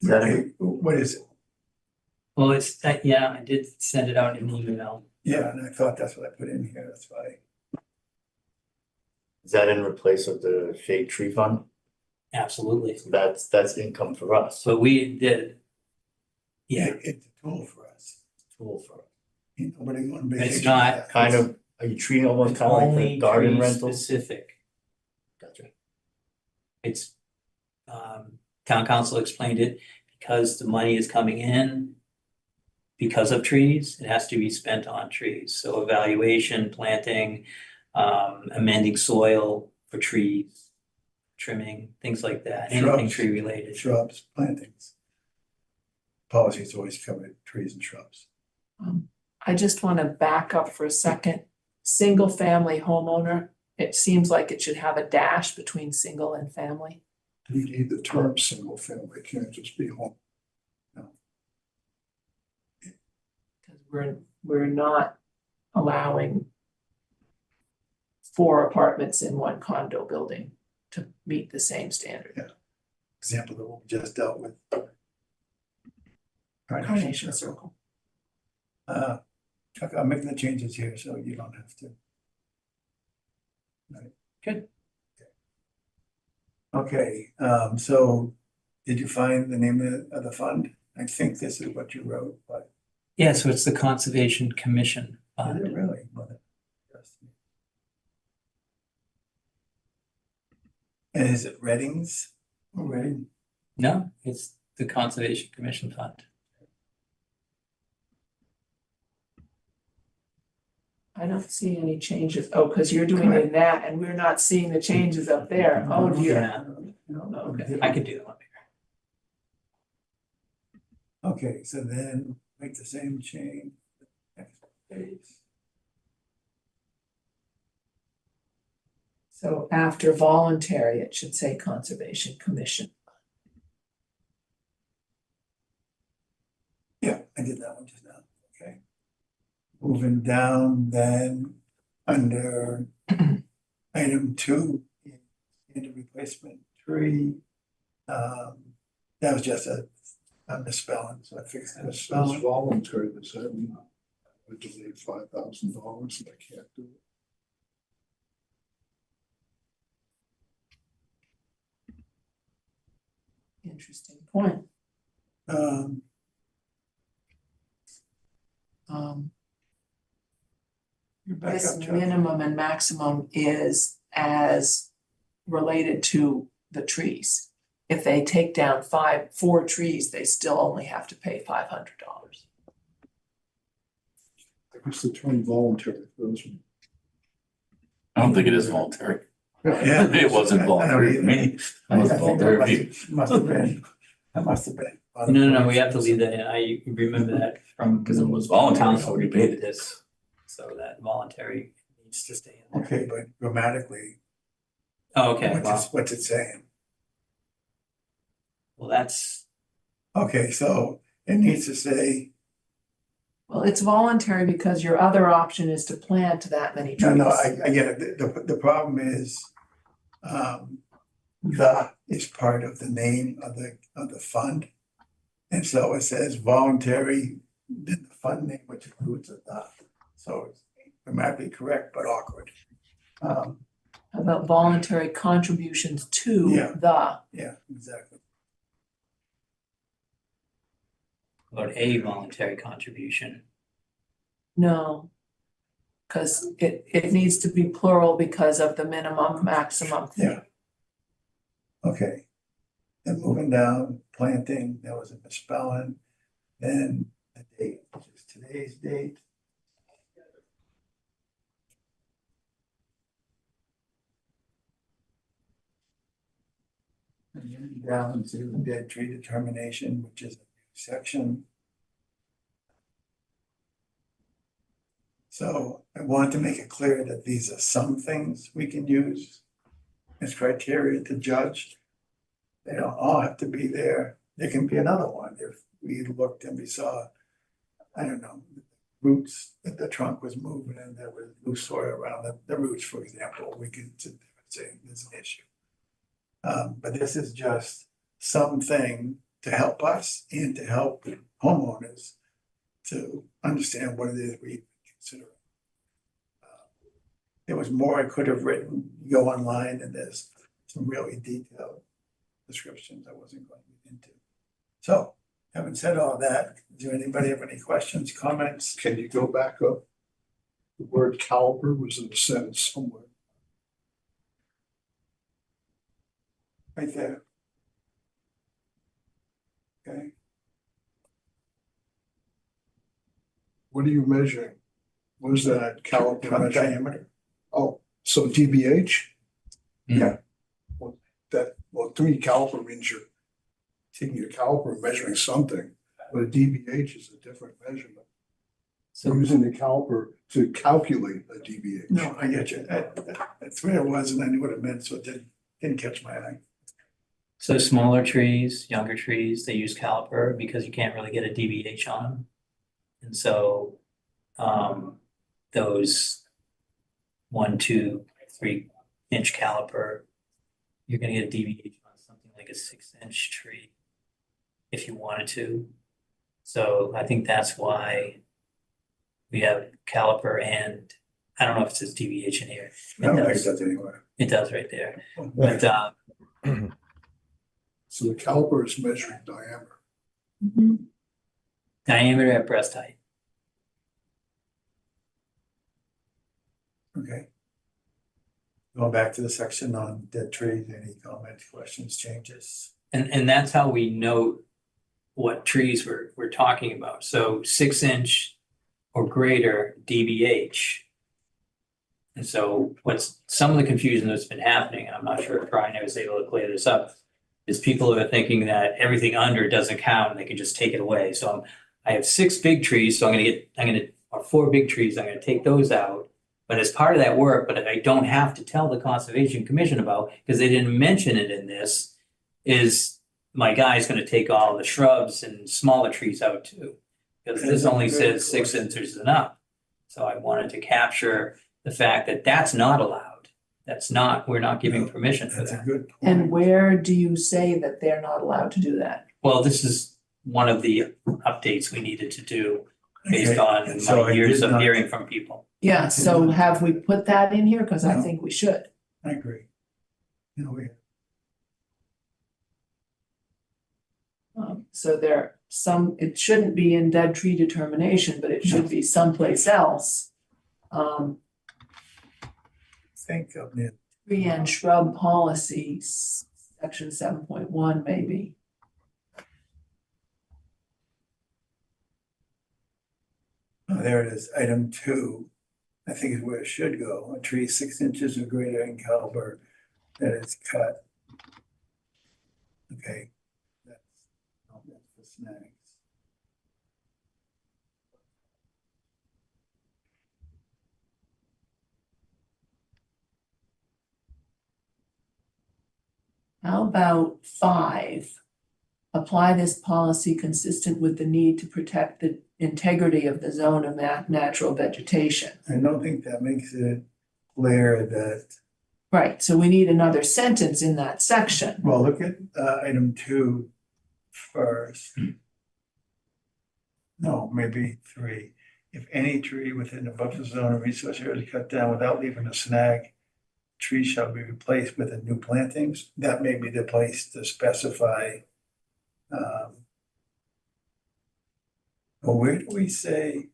Is that Okay, what is it? well, it's, yeah, I did send it out in an email. Yeah, and I thought that's what I put in here, that's why. Is that in replace of the shade tree fund? Absolutely. So that's income for us, So we did. Yeah, It's a tool for us. tool for us. Nobody on It's vacation. not Kind of, are you treating almost it's kind of like only the garden tree rental? specific. Gotcha. It's, town council explained it, because the money is coming in because of trees, it has to be spent on trees. So evaluation, planting, amending soil for trees, trimming, things like that, anything Shrubs. tree related. Shrubs, plantings. Policies always cover trees and shrubs. I just want to back up for a second. Single family homeowner, it seems like it should have a dash between single and family. You need the term single family, it can't just be home. Because we're not allowing 4 apartments in one condo building to meet the same standard. Yeah. Example that we just dealt with. Carnation Circle. Chuck, I'm making the changes here, so you don't have to. Right. Good. Okay, so did you find the name of the fund? I think this is what you wrote, but Yeah, so it's the Conservation Commission is Fund. it really? Well, yes. And is it Reading's? Or Reading? No, it's the Conservation Commission Fund. I don't see any changes. Oh, because you're doing it in that and we're not seeing the changes up there. Oh dear. Yeah, No, Okay. I could do that. Okay, so then make the same change. Next page. So after voluntary, it should say Conservation Commission. Yeah, I did that one just now, okay. Moving down then under item 2, in the replacement tree. That was just a misspelling, so I fixed the It's misspelling. voluntary, does that mean I donate $5,000 and I can't do it? Interesting point. Um, You're back This up, Chuck. minimum and maximum is as related to the trees. If they take down 4 trees, they still only have to pay $500. I guess the term voluntary throws me. I don't think it is voluntary. Yeah. It wasn't voluntary to me. I It was think voluntary. that must have been, that must have been. No, we have to leave that in. I remember that from. Because it was voluntary, so Council we paid repeated it. this, so that voluntary needs to stay in there. Okay, but grammatically, Oh, okay, what's it saying? well, that's, Okay, so it needs to say, Well, it's voluntary because your other option is to plant that many trees. no, I get it. The problem is, the is part of the name of the fund. And so it says voluntary, then the fund name, which includes the. So it's grammatically correct, but awkward. How about voluntary contributions to Yeah. the, Yeah, exactly. about a voluntary contribution. no. Cause it needs to be plural because of the minimum, maximum thing. Yeah. Okay. Then moving down, planting, that was a misspelling. Then the date, which is today's date. And then down to dead tree determination, which is a new section. So I want to make it clear that these are some things we can use as criteria to judge. They don't all have to be there. There can be another one if we looked and we saw, I don't know, roots, that the trunk was moving and there was loose soil around the roots, for example, we could say there's an issue. But this is just something to help us and to help homeowners to understand what it is we consider. There was more I could have written. You go online and there's some really detailed descriptions I wasn't going to get into. So, having said all that, does anybody have any questions, comments? Can you go back up? The word caliper was in a sentence somewhere. Right there. Okay, What are you measuring? What is that caliper trunk measuring? diameter. Oh, so DBH? Yeah. Well, to me, caliper means you're taking a caliper and measuring something, but a DBH is a different measurement. So So, using the caliper to calculate a DBH. No, I get you. That's where it was and I knew what it meant, so it didn't catch my eye. so smaller trees, younger trees, they use caliper because you can't really get a DBH on them. And so, those 1, 2, 3 inch caliper, you're gonna get a DBH on something like a 6-inch tree if you wanted to. So I think that's why we have caliper and, I don't know if it says DBH in here. I don't think it does. does anywhere. It does right there, but, So the caliper is measuring diameter. diameter at breast height. Okay. Going back to the section on dead trees, any comments, questions, changes? And that's how we note what trees we're talking about. So 6-inch or greater DBH. And so what's some of the confusion that's been happening, and I'm not sure if Brian was able to clear this up, is people are thinking that everything under doesn't count and they can just take it away. So I have 6 big trees, so or 4 big trees, I'm gonna take those out. But as part of that work, but I don't have to tell the Conservation Commission about, because they didn't mention it in this, is my guy's gonna take all the shrubs and smaller trees out too. Because this only says 6 inches and up. So I wanted to capture the fact that that's not allowed. We're not giving permission for That's a that. good point. And where do you say that they're not allowed to do that? Well, this is one of the updates we needed to do based Okay, on so my I years did of not- hearing from people. Yeah, so have we put that in here? Cause I No. think we should. I agree. No, So it shouldn't be in dead tree determination, but it should be someplace else. think of the, Tree and shrub policies, section 7.1 maybe. oh, there it is, item 2. I think is where it should go. A tree 6 inches or greater in caliber that is cut. Okay. That's the snags. How about 5? Apply this policy consistent with the need to protect the integrity of the zone of natural vegetation. I don't think that makes it clear that, Right, so we need another sentence in that section. well, look at item 2 first. No, maybe 3. If any tree within the buffer zone or resource area is cut down without leaving a snag, tree shall be replaced with a new plantings. That may be the place to specify. Well, where do we say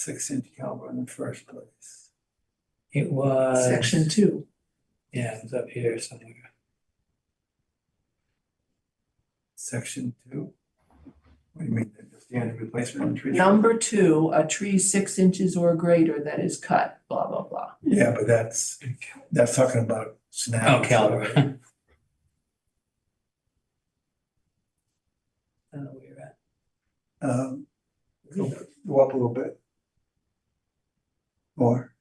6-inch caliber in the first place? It was. Section 2. Yeah, it was up here somewhere. Section 2? What do you mean, the standard replacement on trees? Number 2, a tree 6 inches or greater that is cut, blah, blah, blah. Yeah, but that's talking about snags. Oh, caliber. I don't know where you're at. Go up a little bit. More.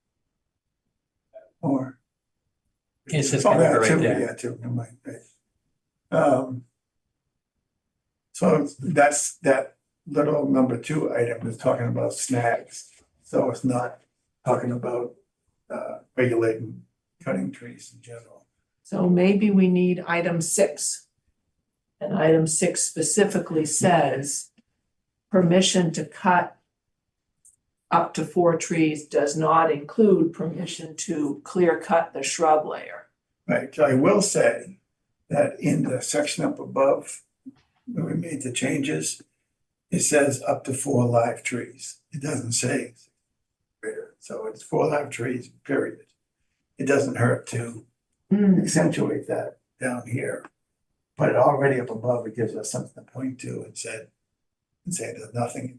It's just Oh, kind of yeah, right two, there. yeah, two, never mind, right. So that's, that little number 2 item is talking about snags, so it's not talking about regulating cutting trees in general. So maybe we need item 6. And item 6 specifically says permission to cut up to 4 trees does not include permission to clear cut the shrub layer. Right, so I will say that in the section up above, where we made the changes, it says up to 4 live trees. It doesn't say greater, so it's 4 live trees, period. It doesn't hurt to accentuate that down here. But already up above, it gives us something to point to and say there's nothing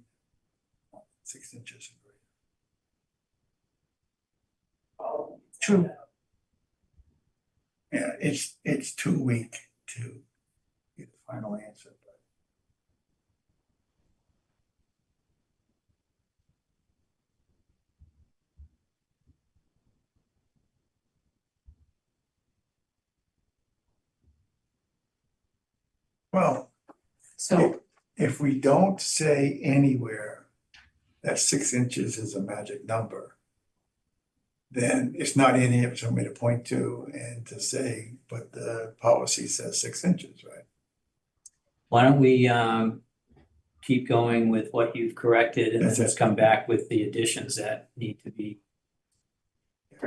6 inches. True. Yeah, it's too weak to get a final answer, but. Well, So if we don't say anywhere that 6 inches is a magic number, then it's not in here for somebody to point to and to say, but the policy says 6 inches, right? Why don't we keep going with what you've corrected and then That's just it. come back with the additions that need to be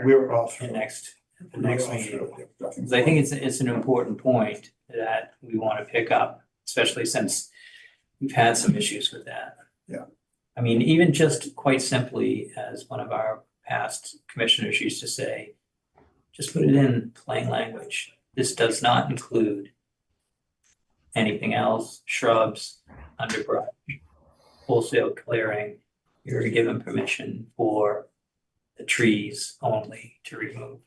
We were all through. in the We were next all meeting. through it. Nothing Because I think it's an important point that we want to pick up, especially since we've had some issues with that. Yeah. I mean, even just quite simply, as one of our past commissioners used to say, just put it in plain language. This does not include anything else, shrubs, underbrush, wholesale clearing. You're given permission for the trees only to remove.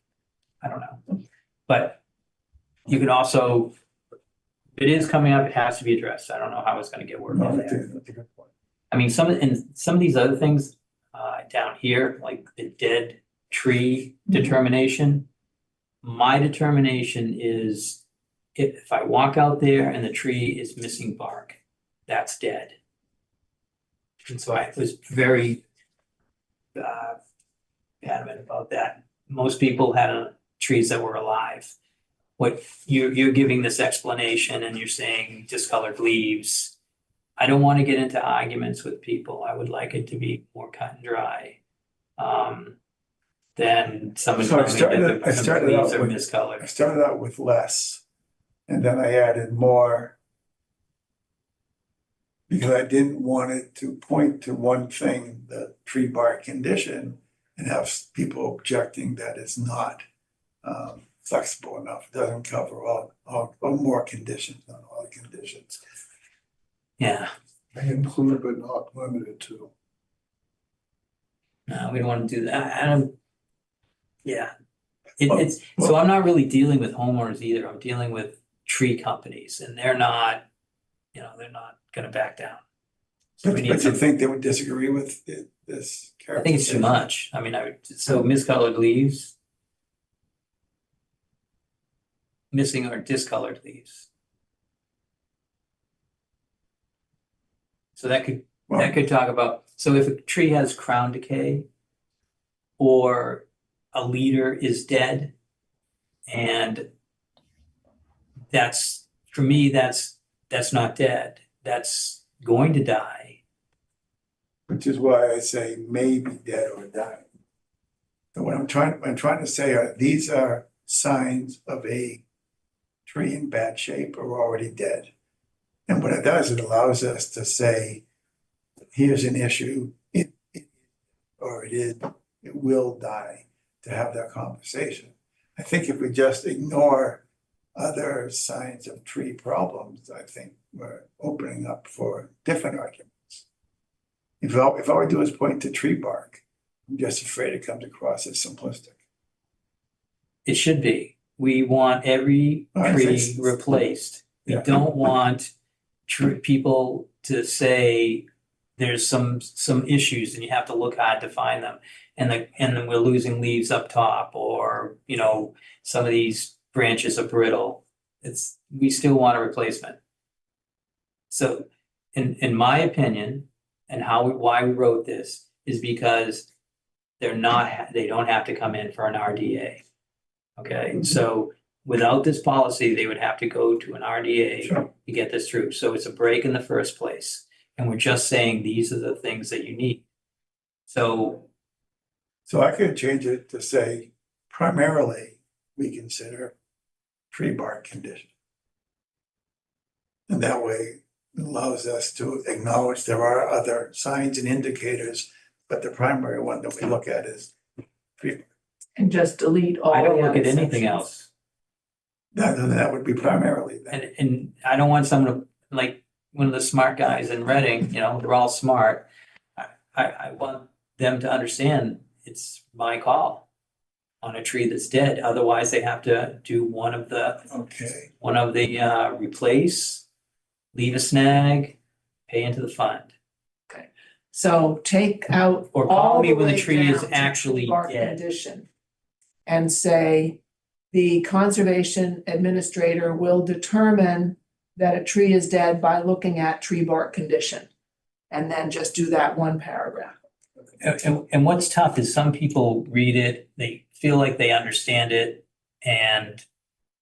I don't know. But you could also, if it is coming up, it has to be addressed. I don't know how it's gonna get worked No, in that's there. a good point. I mean, some of these other things, down here, like the dead tree determination. My determination is if I walk out there and the tree is missing bark, that's dead. And so I was very adamant about that. Most people had trees that were alive. What you're giving this explanation and you're saying discolored leaves. I don't want to get into arguments with people. I would like it to be more cut and dry. Then someone So I telling me that started the leaves out are with- I miscolored. started out with less, and then I added more. Because I didn't want it to point to one thing, the tree bark condition, and have people objecting that it's not flexible enough, it doesn't cover all more conditions, not all the conditions. Yeah, May include but not limited to. no, we don't want to do that. Yeah. Well, It's, so I'm not really dealing with homeowners either. I'm dealing with tree companies and they're not, they're not gonna back down. So we But need you some, think they would disagree with this I think it's too characterization? much. I mean, so miscolored leaves. Missing or discolored leaves. So that could talk about, so if a tree has crown decay or a leader is dead and that's, for me, that's not dead. That's going to die. Which is why I say maybe dead or dying. So what I'm trying to say are, these are signs of a tree in bad shape or already dead. And what it does, it allows us to say, here's an issue, it or it will die, to have that conversation. I think if we just ignore other signs of tree problems, I think we're opening up for different arguments. If all we do is point to tree bark, I'm just afraid it comes across as simplistic. It should be. We want every I tree think- replaced. We Yeah. don't want people to say there's some issues and you have to look hard to find them. And then we're losing leaves up top, or, you know, some of these branches are brittle. We still want a replacement. So in my opinion, and why we wrote this is because they don't have to come in for an RDA. Okay, so without this policy, they would have to go to an RDA Sure. to get this through. So it's a break in the first place. And we're just saying these are the things that you need. So So I could change it to say primarily we consider tree bark condition. And that way it allows us to acknowledge there are other signs and indicators, but the primary one that we look at is tree bark. And just delete all I don't the look other at anything sections. else. That would be primarily then. And I don't want someone to, like, one of the smart guys in Reading, you know, they're all smart. I want them to understand it's my call on a tree that's dead. Otherwise, they have to do one of the Okay, replace, leave a snag, pay into the fund. So take out Or call all me the when the way tree is down to actually tree bark dead. condition. And say, the conservation administrator will determine that a tree is dead by looking at tree bark condition. And then just do that one paragraph. And what's tough is some people read it, they feel like they understand it, and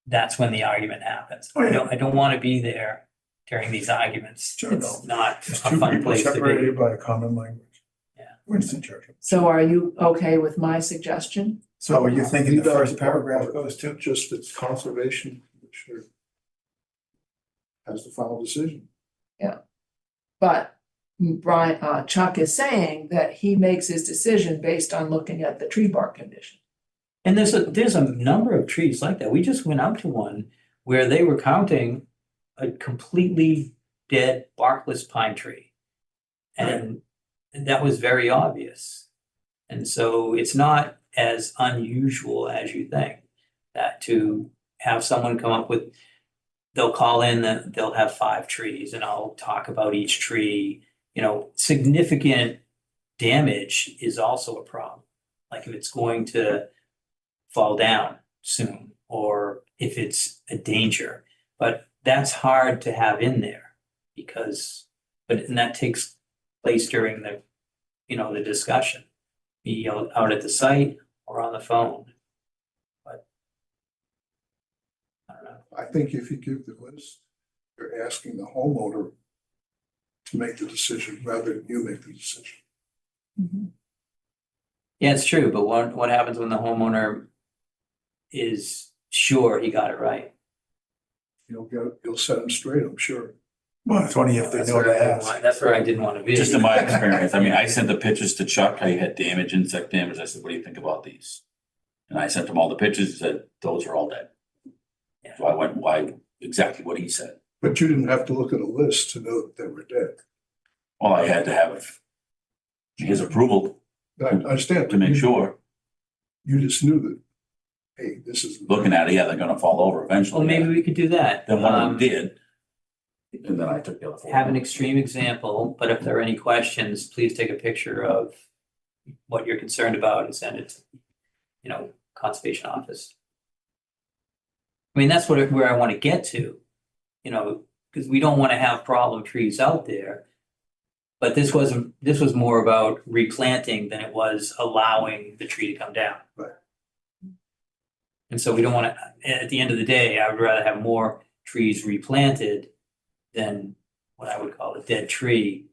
that's when the argument happens. Oh, yeah. I don't want to be there during these arguments. Sure, It's no. not a It's two fun people place to be. separated by a common language. Yeah. Winston Churchill. So are you okay with my suggestion? so are you thinking the Leave that first as paragraph part. goes to? Just it's conservation, which has the final decision. But Chuck is saying that he makes his decision based on looking at the tree bark condition. And there's a number of trees like that. We just went out to one where they were counting a completely dead barkless pine tree. And that was very obvious. And so it's not as unusual as you think that to have someone come up with, they'll call in that they'll have 5 trees and I'll talk about each tree. You know, significant damage is also a problem. Like if it's going to fall down soon, or if it's a danger. But that's hard to have in there and that takes place during the discussion. Be out at the site or on the phone. But I don't know. I think if you give the list, you're asking the homeowner to make the decision rather than you make the decision. Yeah, it's true, but what happens when the homeowner is sure he got it right? You'll set them straight, I'm sure. Well, it's only if they That's know where to I didn't ask. want- That's where I didn't want to be. Just in my experience, I mean, I sent the pictures to Chuck, how you had damage, insect damage. I said, what do you think about these? And I sent him all the pictures, he said, those are all dead. Yeah. So I went, why, exactly what he said. But you didn't have to look at a list to know that they were dead. Well, I had to have his approval I understand. to make sure. You just knew that, hey, this is. Looking at it, yeah, they're gonna fall over eventually. Well, maybe we could do that. Then one of them did. And then I took the other 4. Have an extreme example, but if there are any questions, please take a picture of what you're concerned about and send it to, conservation office. I mean, that's where I want to get to, because we don't want to have problem trees out there. But this was more about replanting than it was allowing the tree to come down. Right. And so we don't want to, at the end of the day, I would rather have more trees replanted than what I would call a dead tree.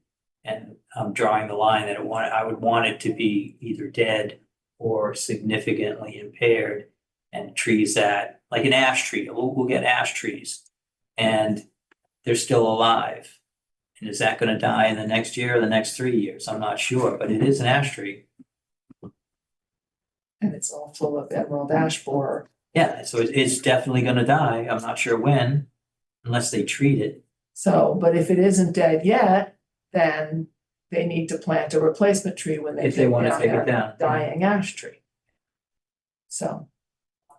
And I'm drawing the line that I would want it to be either dead or significantly impaired, and trees that, like an ash tree, we'll get ash trees and they're still alive. And is that going to die in the next year or the next 3 years? I'm not sure, but it is an ash tree. and it's all full of emerald ash borer. Yeah, so it's definitely gonna die. I'm not sure when, unless they treat it. So, but if it isn't dead yet, then they need to plant a replacement tree when they If they take wanna down take it that down. dying ash tree. So,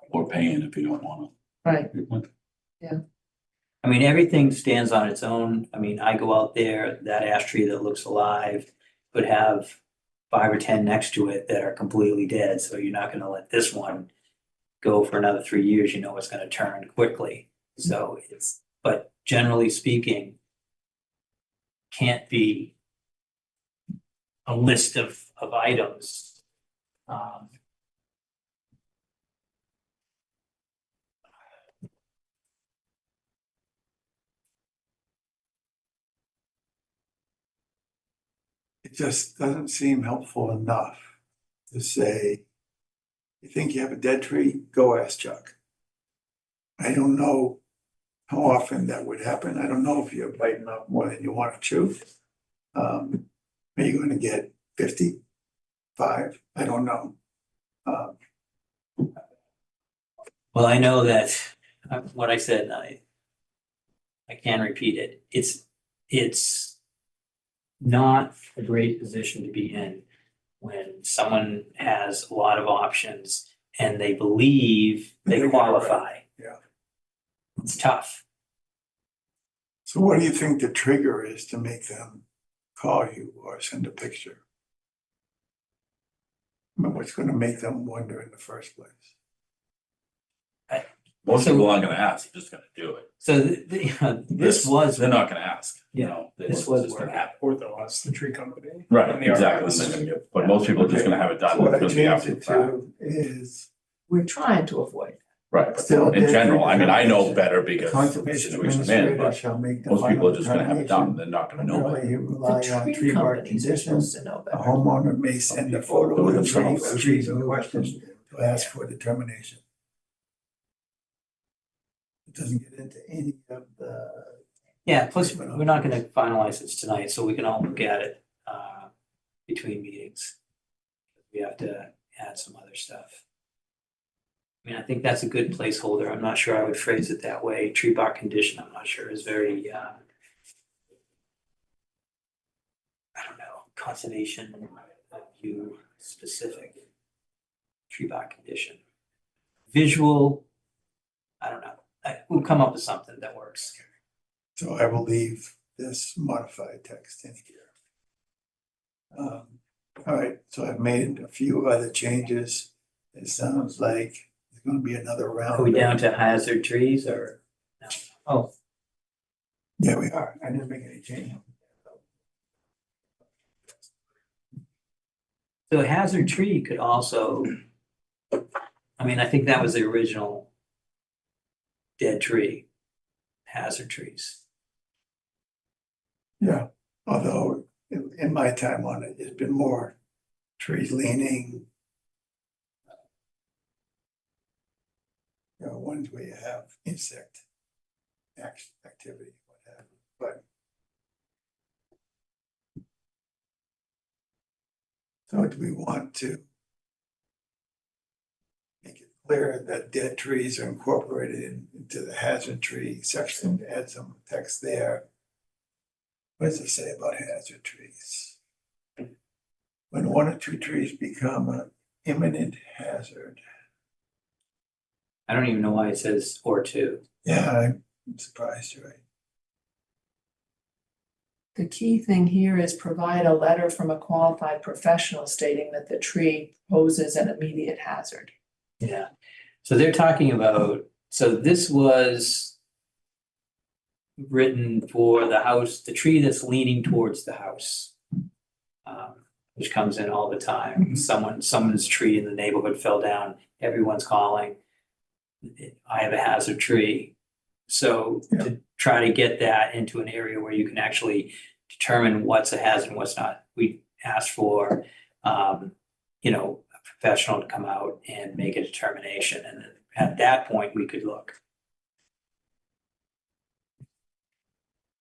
Or paying if you don't wanna. right, I mean, everything stands on its own. I mean, I go out there, that ash tree that looks alive could have 5 or 10 next to it that are completely dead, so you're not gonna let this one go for another 3 years, you know it's gonna turn quickly. So but generally speaking, can't be a list of items. It just doesn't seem helpful enough to say, you think you have a dead tree, go ask Chuck. I don't know how often that would happen. I don't know if you're biting off more than you want to chew. Are you gonna get 55? I don't know. Well, I know that, what I said, and I can repeat it, it's not a great position to be in when someone has a lot of options and they believe they qualify. Yeah. It's tough. So what do you think the trigger is to make them call you or send a picture? I mean, what's gonna make them wonder in the first place? Most So- people aren't gonna ask, they're just gonna do it. So this was, They're not gonna ask, you Yeah, know. this was just gonna working. happen. Or they'll ask the tree company. Right, And the exactly. arborist. But most people are just gonna have it done. So what I It's gonna be changed after it the fact. to is we're trying to avoid. Right, Still but in dead general, tree I mean, I know determination. better the because the conservation situation I'm in, administrator but shall make the most people final are just gonna have it done, determination. they're not gonna know Primarily, better. he rely The on tree tree bark companies are conditions. supposed to know A better. homeowner may send a photo of the tree or trees in question to ask for determination. It doesn't get into any of the, yeah, plus we're not gonna finalize this tonight, so we can all look at it between meetings. We have to add some other stuff. I mean, I think that's a good placeholder. I'm not sure I would phrase it that way. Tree bark condition, I'm not sure is very, I don't know, conservation view specific. Tree bark condition. Visual, I don't know. We'll come up with something that works. so I will leave this modified text in here. All right, so I've made a few other changes. It sounds like there's gonna be another round. Are we down to hazard trees or? No. Oh, Yeah, we are. I didn't make any change. so a hazard tree could also, I mean, I think that was the original dead tree, hazard trees. Yeah, although in my time on it, it's been more trees leaning. You know, ones where you have insect activity, what have you, but. So do we want to make it clear that dead trees are incorporated into the hazard tree section, add some text there? What does it say about hazard trees? When 1 or 2 trees become an imminent hazard. I don't even know why it says or two. Yeah, I'm surprised, you're right. The key thing here is provide a letter from a qualified professional stating that the tree poses an immediate hazard. Yeah. So they're talking about, so this was written for the house, the tree that's leaning towards the house. Which comes in all the time. Someone's tree in the neighborhood fell down, everyone's calling. I have a hazard tree. So to try to get that into an area where you can actually determine what's a hazard and what's not, we asked for, you know, a professional to come out and make a determination. And then at that point, we could look.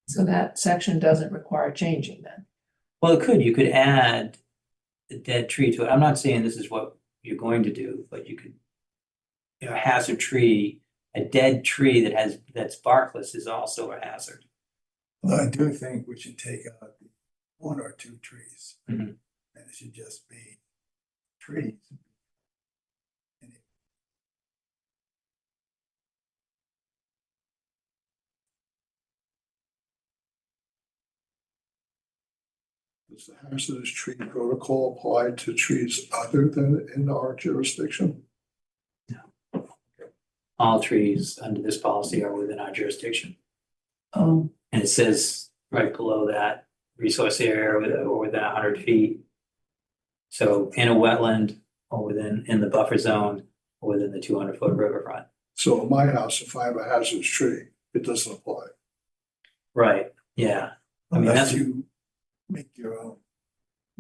So that section doesn't require changing then. Well, you could add the dead tree to it. I'm not saying this is what you're going to do, but you could. A hazard tree, a dead tree that's barkless is also a hazard. Well, I do think we should take out one or two trees. Mhm. And it should just be trees. Does the hazardous tree protocol apply to trees other than in our jurisdiction? All trees under this policy are within our jurisdiction. Oh, And it says right below that, resource area or within 100 feet. So in a wetland or in the buffer zone or within the 200-foot riverfront. So in my house, if I have a hazardous tree, it doesn't apply. Right, yeah. I mean, Unless that's, you make your own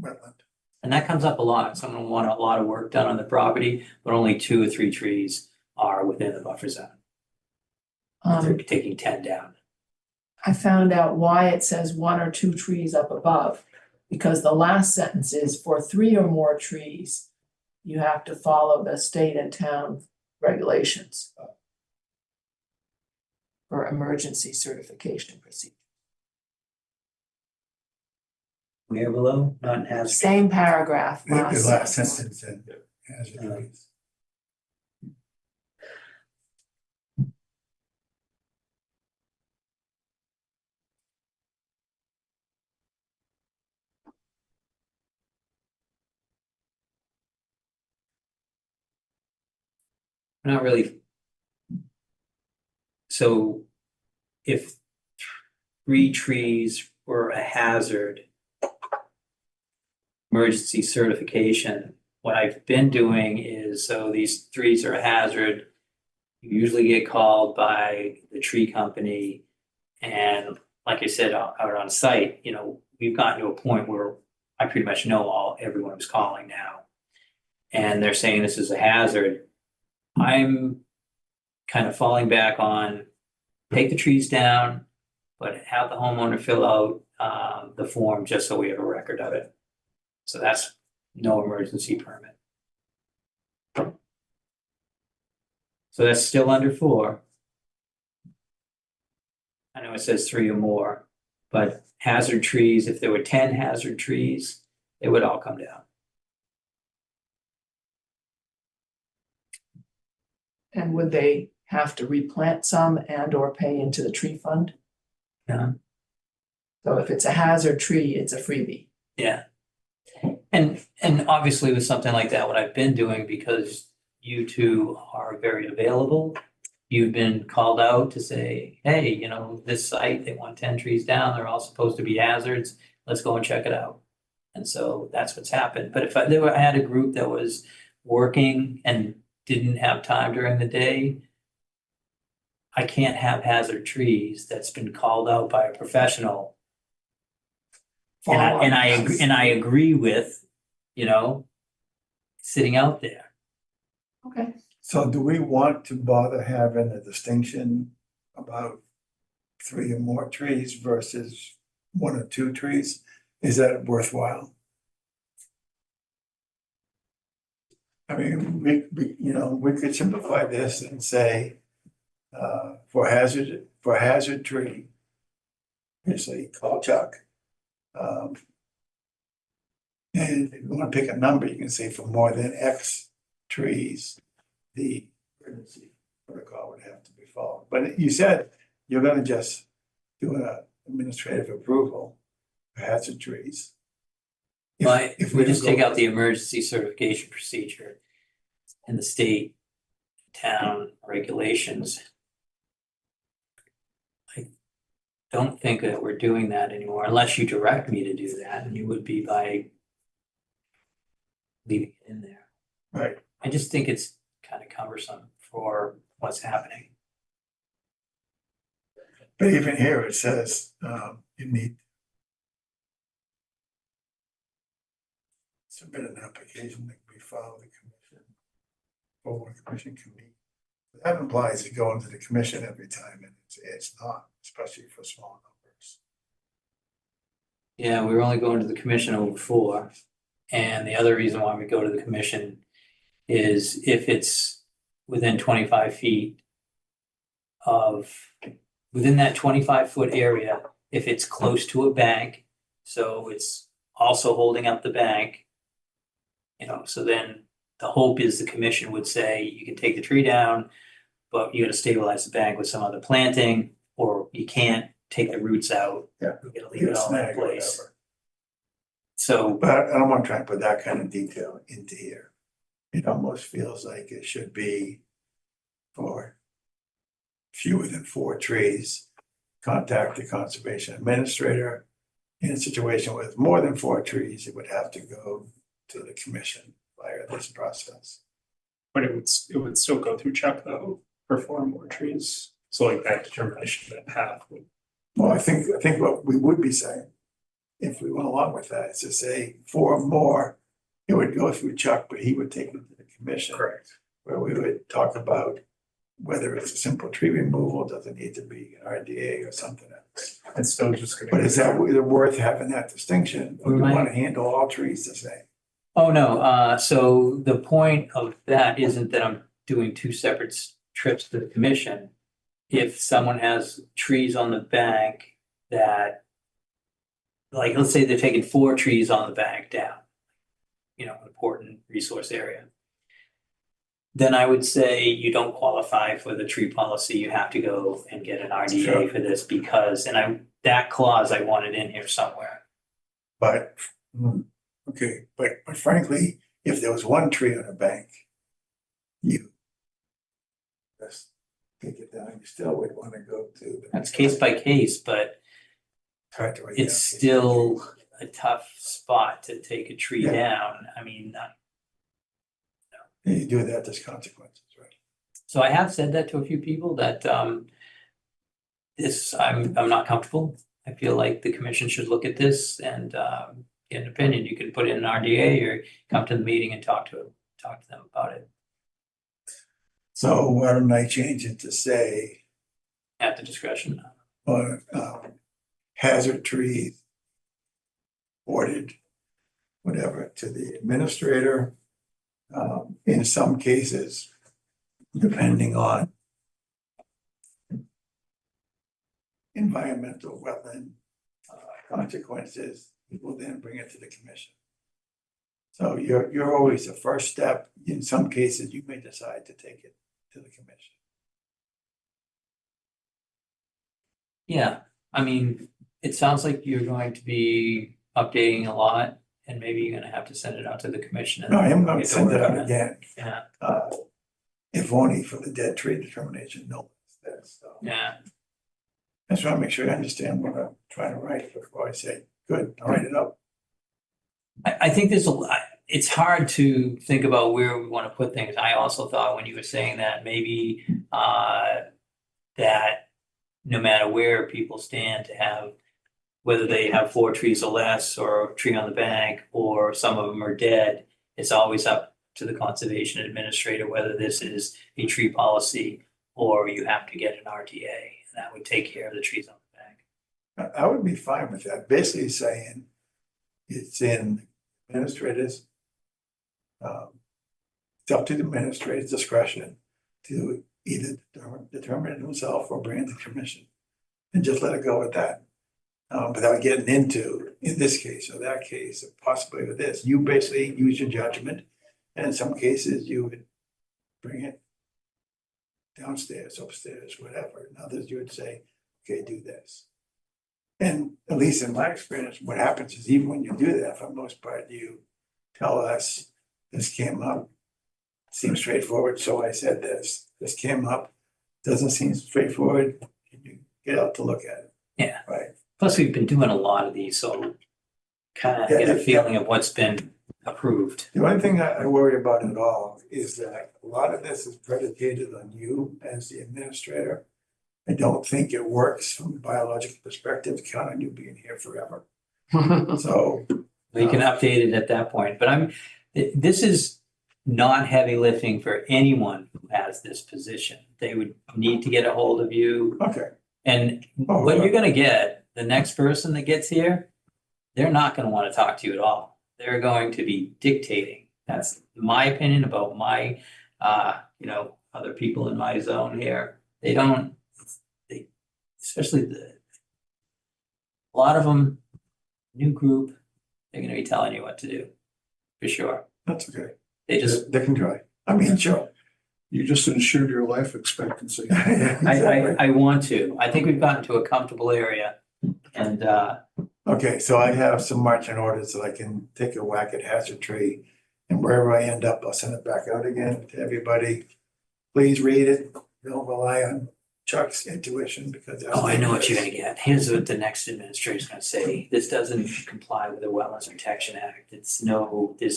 wetland. and that comes up a lot. Someone want a lot of work done on the property, but only 2 or 3 trees are within the buffer zone. They're taking 10 down. I found out why it says 1 or 2 trees up above. Because the last sentence is for 3 or more trees, you have to follow the state and town regulations. For emergency certification procedure. Where below, not in hazard. Same paragraph, The last last sentence. sentence in hazard trees. Not really. So if 3 trees were a hazard, emergency certification, what I've been doing is, so these trees are a hazard, you usually get called by the tree company. And like I said, out on site, we've gotten to a point where I pretty much know everyone who's calling now. And they're saying this is a hazard. I'm kind of falling back on, take the trees down, but have the homeowner fill out the form just so we have a record of it. So that's no emergency permit. So that's still under 4. I know it says 3 or more, but hazard trees, if there were 10 hazard trees, they would all come down. And would they have to replant some and or pay into the tree fund? Yeah. So if it's a hazard tree, it's a freebie. Yeah. And obviously with something like that, what I've been doing, because you two are very available, you've been called out to say, hey, this site, they want 10 trees down, they're all supposed to be hazards, let's go and check it out. And so that's what's happened. But if I had a group that was working and didn't have time during the day, I can't have hazard trees that's been called out by a professional. And I agree with, sitting out there. Okay. So do we want to bother having a distinction about 3 or more trees versus 1 or 2 trees? Is that worthwhile? I mean, we could simplify this and say, for hazard tree, basically call Chuck. And if you want to pick a number, you can say for more than X trees, the emergency protocol would have to be followed. But you said you're gonna just do an administrative approval for hazard trees. If we just take out the emergency certification procedure and the state, town regulations, I don't think that we're doing that anymore, unless you direct me to do that, and you would be by leaving it in there. Right. I just think it's kind of cumbersome for what's happening. But even here, it says, you need submit an application that can be filed with the commission. Or the commission can meet. That implies you go into the commission every time, and it's not, especially for small numbers. Yeah, we were only going to the commission over 4. And the other reason why we go to the commission is if it's within 25 feet within that 25-foot area, if it's close to a bank, so it's also holding up the bank, so then the hope is the commission would say, you can take the tree down, but you gotta stabilize the bank with some other planting, or you can't take the roots out. Yeah. You gotta leave it all in Snag or place. whatever. So, But I don't want to try and put that kind of detail into here. It almost feels like it should be for fewer than 4 trees, contact the conservation administrator. In a situation with more than 4 trees, it would have to go to the commission via this process. But it would still go through Chuck though, for 4 more trees. So like that determination, that path would. Well, I think what we would be saying, if we went along with that, is to say 4 more, it would go through Chuck, but he would take it to the commission. Correct. Where we would talk about whether it's a simple tree removal, doesn't need to be an RDA or something else. It's still just gonna. But is that worth having that distinction, or do you Right. want to handle all trees the same? oh no, so the point of that isn't that I'm doing 2 separate trips to the commission. If someone has trees on the bank that, like, let's say they're taking 4 trees on the bank down, important resource area. Then I would say you don't qualify for the tree policy, you have to go and get an RDA Sure. for this because, that clause I wanted in here somewhere. But, okay, but frankly, if there was 1 tree on a bank, you just take it down, you still would want to go to. That's case by case, but Hard to write it's down. still a tough spot to take a tree Yeah. down. I mean, You do that, there's consequences, right? so I have said that to a few people that I'm not comfortable. I feel like the commission should look at this and get an opinion. You can put in an RDA or come to the meeting and talk to them about it So why don't I change it to say, at the discretion. hazard trees ordered, whatever, to the administrator. In some cases, depending on environmental wetland consequences, we will then bring it to the commission. So you're always the first step. In some cases, you may decide to take it to the commission. Yeah, I mean, it sounds like you're going to be updating a lot and maybe you're gonna have to send it out to the commission. and No, I am going to get to send it work out on again, Yeah, if only for the dead tree determination, no. So yeah. I just want to make sure I understand what I'm trying to write before I say, good, I'll write it up. I think there's a lot, it's hard to think about where we want to put things. I also thought when you were saying that maybe that no matter where people stand to have, whether they have 4 trees or less, or a tree on the bank, or some of them are dead, it's always up to the conservation administrator whether this is a tree policy or you have to get an RDA, and that would take care of the trees on the bank. I would be fine with that, basically saying it's in administrators. It's up to the administrator's discretion to either determine it himself or bring it to commission. And just let it go at that. Without getting into, in this case or that case, or possibly with this, you basically use your judgment. And in some cases, you would bring it downstairs, upstairs, whatever. In others, you would say, okay, do this. And at least in my experience, what happens is even when you do that, for the most part, you tell us, this came up, seems straightforward, so I said this came up, doesn't seem straightforward, can you get out to look at it? Yeah. Right. Plus, we've been doing a lot of these, so kind of Yeah, get a yeah. feeling of what's been approved. The only thing I worry about at all is that a lot of this is predicated on you as the administrator. I don't think it works from a biological perspective to count on you being here forever. So, We can update it at that point, but this is not heavy lifting for anyone who has this position. They would need to get a hold of you, okay, and Oh, what yeah. you're gonna get, the next person that gets here, they're not gonna want to talk to you at all. They're going to be dictating That's my opinion about my, other people in my zone here. They don't, especially a lot of them, new group, they're gonna be telling you what to do, for sure. That's okay. They just, They can try. I mean, sure. You just ensured your life expectancy. I want to. I think we've gotten to a comfortable area and, Okay, so I have some marching orders that I can take a whack at hazard tree. And wherever I end up, I'll send it back out again to everybody. Please read it. Don't rely on Chuck's intuition because. oh, I know what you're gonna get. Here's what the next administrator's gonna say. This doesn't comply with the Wetlands Protection Act. There's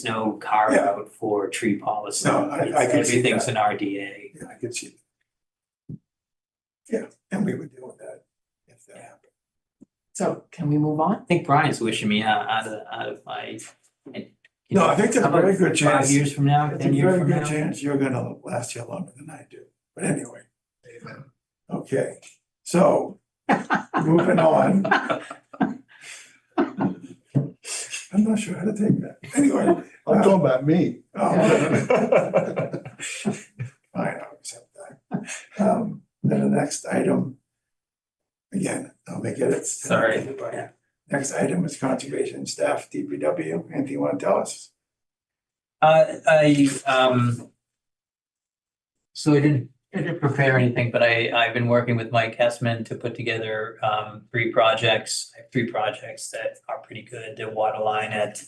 no carve out for tree policy. No, I can see Everything's that. an RDA. Yeah, I could see. Yeah, and we would deal with that if that happened. So can we move on? I think Brian's wishing me out of my. No, I think there's a How about very good 5 chance. years from now, It's a 10 years very from good now. chance you're gonna last here longer than I do. But anyway. Okay, so moving on. I'm not sure how to take that. Anyway. I'm talking about me. Fine, I'll accept that. Then the next item. Again, I'll make it. Sorry. Everybody. Next item is conservation staff, DPW. Anything you want to tell us? So I didn't prepare anything, but I've been working with Mike Hessman to put together 3 projects. I have 3 projects that are pretty good. The water line at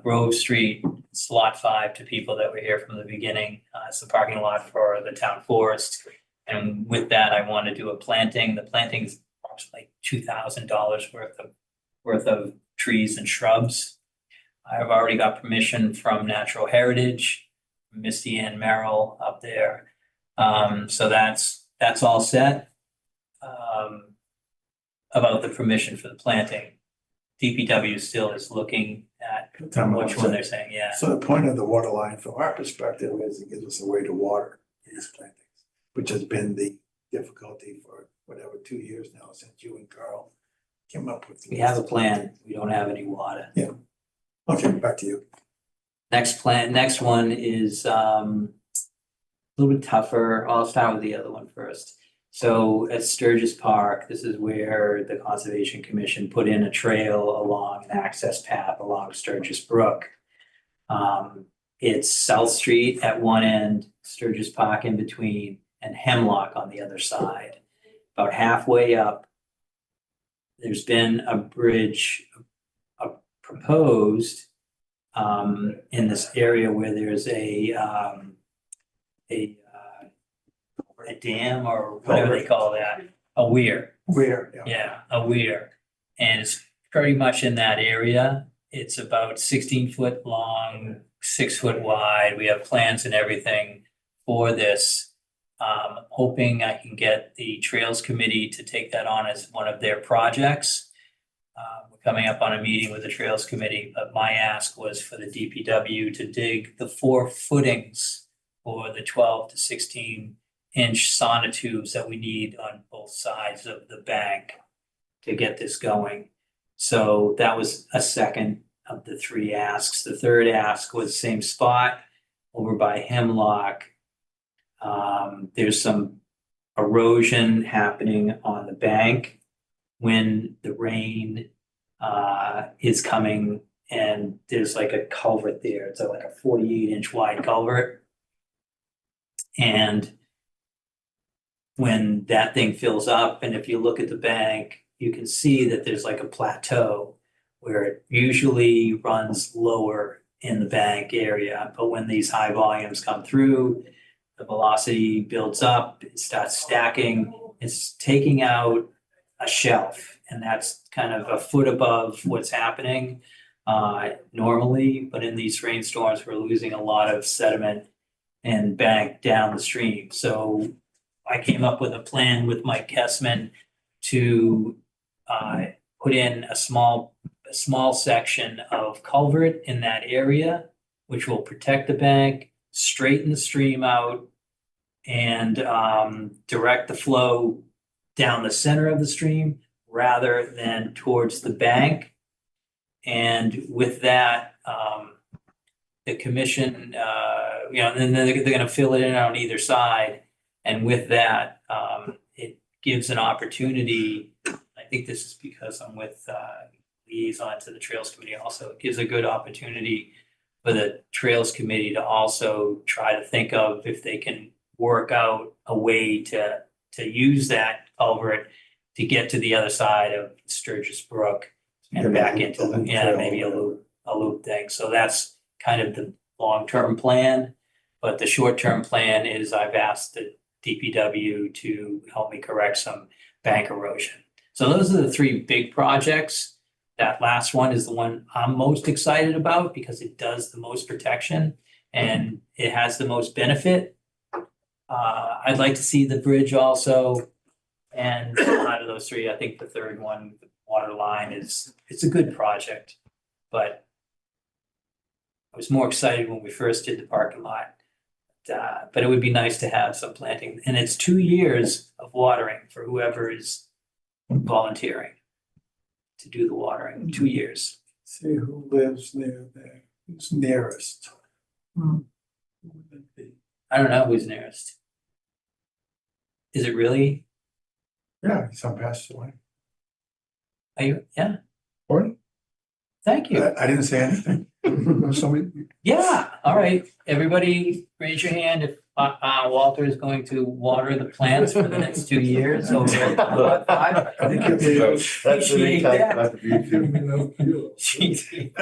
Grove Street, it's lot 5 to people that were here from the beginning. It's the parking lot for the town forest. And with that, I want to do a planting. The planting is approximately $2,000 worth of trees and shrubs. I've already got permission from Natural Heritage, Misty Ann Merrill up there. So that's all set. About the permission for the planting. DPW still is looking at which one they're saying, yeah. So the point of the water line from our perspective is it gives us a way to water these plantings, which has been the difficulty for whatever, 2 years now since you and Carl came up with. We have a plan. We don't have any water. Yeah. Okay, back to you. Next one is a little bit tougher. I'll start with the other one first. So at Sturgis Park, this is where the Conservation Commission put in a trail along an access path along Sturgis Brook. It's South Street at one end, Sturgis Park in between, and Hemlock on the other side. About halfway up, there's been a bridge proposed in this area where there's a dam or whatever they call that, a weir. Where? Yeah, a weir. And it's pretty much in that area. It's about 16 foot long, 6 foot wide. We have plans and everything for this. Hoping I can get the Trails Committee to take that on as one of their projects. We're coming up on a meeting with the Trails Committee, but my ask was for the DPW to dig the 4 footings for the 12 to 16-inch sonotubes that we need on both sides of the bank to get this going. So that was a second of the 3 asks. The third ask was same spot over by Hemlock. There's some erosion happening on the bank when the rain is coming, and there's like a culvert there. It's like a 48-inch wide culvert. And when that thing fills up, and if you look at the bank, you can see that there's like a plateau where it usually runs lower in the bank area. But when these high volumes come through, the velocity builds up, it starts stacking, it's taking out a shelf. And that's kind of a foot above what's happening normally. But in these rainstorms, we're losing a lot of sediment and bank down the stream. So I came up with a plan with Mike Kessman to put in a small section of culvert in that area, which will protect the bank, straighten the stream out, and direct the flow down the center of the stream rather than towards the bank. And with that, the commission, and then they're gonna fill it in on either side. And with that, it gives an opportunity, I think this is because I'm with, liaison to the Trails Committee also, it gives a good opportunity for the Trails Committee to also try to think of if they can work out a way to use that culvert to get to the other side of Sturgis Brook and back into, maybe a loop thing. So that's kind of the long-term plan. But the short-term plan is I've asked the DPW to help me correct some bank erosion. So those are the three big projects. That last one is the one I'm most excited about because it does the most protection and it has the most benefit. I'd like to see the bridge also. And out of those three, I think the third one, the water line, it's a good project. But I was more excited when we first did the parking lot. But it would be nice to have some planting. And it's 2 years of watering for whoever is volunteering to do the watering, 2 years. See who lives near there, who's nearest. Who would it be? I don't know who's nearest. Is it really? Yeah, some passed away. Are you? Yeah, Pardon? thank you. I didn't say anything. Somebody, Yeah, all right. Everybody raise your hand if Walter is going to water the plants for the next 2 years over at lot 5. I think you'll be able to- That's an Appreciate in-kind that. contribution. Jeez.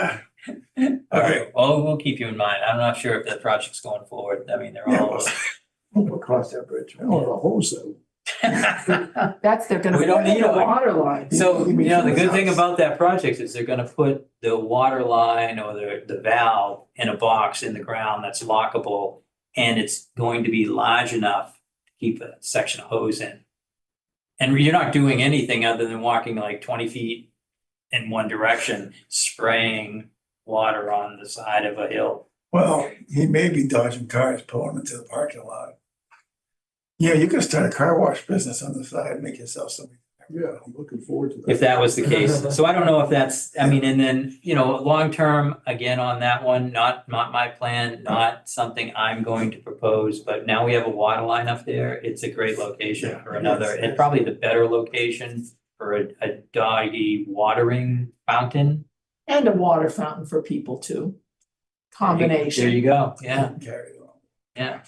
All right. Well, we'll keep you in mind. I'm not sure if the project's going forward. I mean, they're Yeah, all. We'll cross that bridge. oh, the hose though. That's, they're gonna We don't put in need the a- water line. So, You mean the from good the thing house? about that project is they're gonna put the water line or the valve in a box in the ground that's lockable. And it's going to be large enough to keep a section of hose in. And you're not doing anything other than walking like 20 feet in one direction, spraying water on the side of a hill. Well, he may be dodging cars pulling into the parking lot. Yeah, you could start a car wash business on the side and make yourself something. Yeah, I'm looking forward to that. If that was the case. So I don't know if that's, I mean, and then, long term, again, on that one, not my plan, not something I'm going to propose, but now we have a water line up there. It's a great location for another, and probably the better location for a doggy watering fountain. And a water fountain for people too. Combination. There you go, yeah, Carry it on. yeah.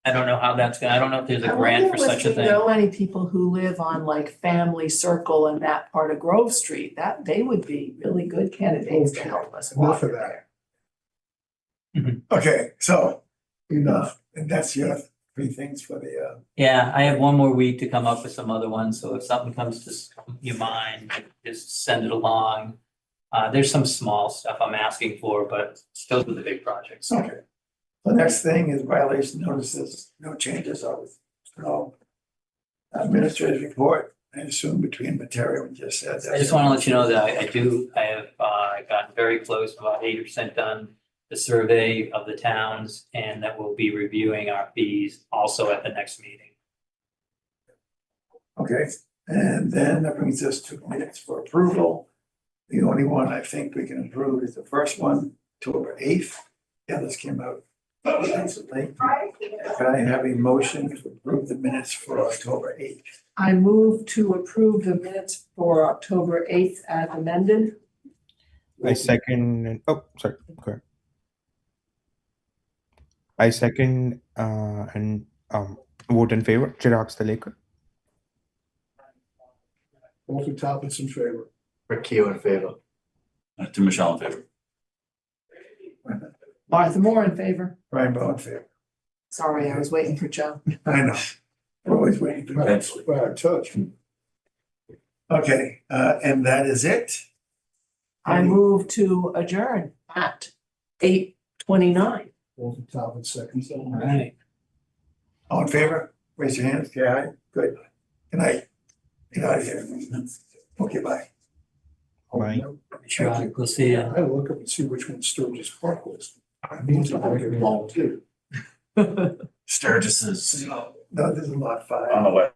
I don't know how that's I don't know if there's a I grant wonder for such a if we thing. know any people who live on like Family Circle and that part of Grove Street, that they would be really good candidates to help us Enough of water that. there. Okay, so enough. And that's your three things for the, Yeah, I have one more week to come up with some other ones, so if something comes to your mind, just send it along. There's some small stuff I'm asking for, but those are the big projects. okay. The next thing is violation notices, no changes always. So administrative report, I assume between material we just said. I just want to let you know that I have gotten very close, about 80% done, the survey of the towns, and that we'll be reviewing our fees also at the next meeting. Okay, and then that brings us to minutes for approval. The only one I think we can approve is the first one, October 8th. Yeah, this came out recently. Can I have a motion to approve the minutes for October 8th? I move to approve the minutes for October 8th as amended. I second. Oh, sorry. Go ahead. I second and vote in favor. Chirag Stalekar. Walter Toppin's in favor. Rick Keo in favor. To Michelle in favor. Martha Moore in favor. Brian Bowe in favor. Sorry, I was waiting for Joe. I know. We're always waiting for that. Eventually. Bad touch. Okay, and that is it. I move to adjourn at 8:29. Walter Toppin seconds. All right. All in favor? Raise your hands. Okay, aye. Good. Good night. Get out of here. Okay, bye. Bye. Sure, we'll see you. I had to look up and see which one Sturgis Park was. I mean, I get involved too. Sturgis's No, this is lot 5. on the west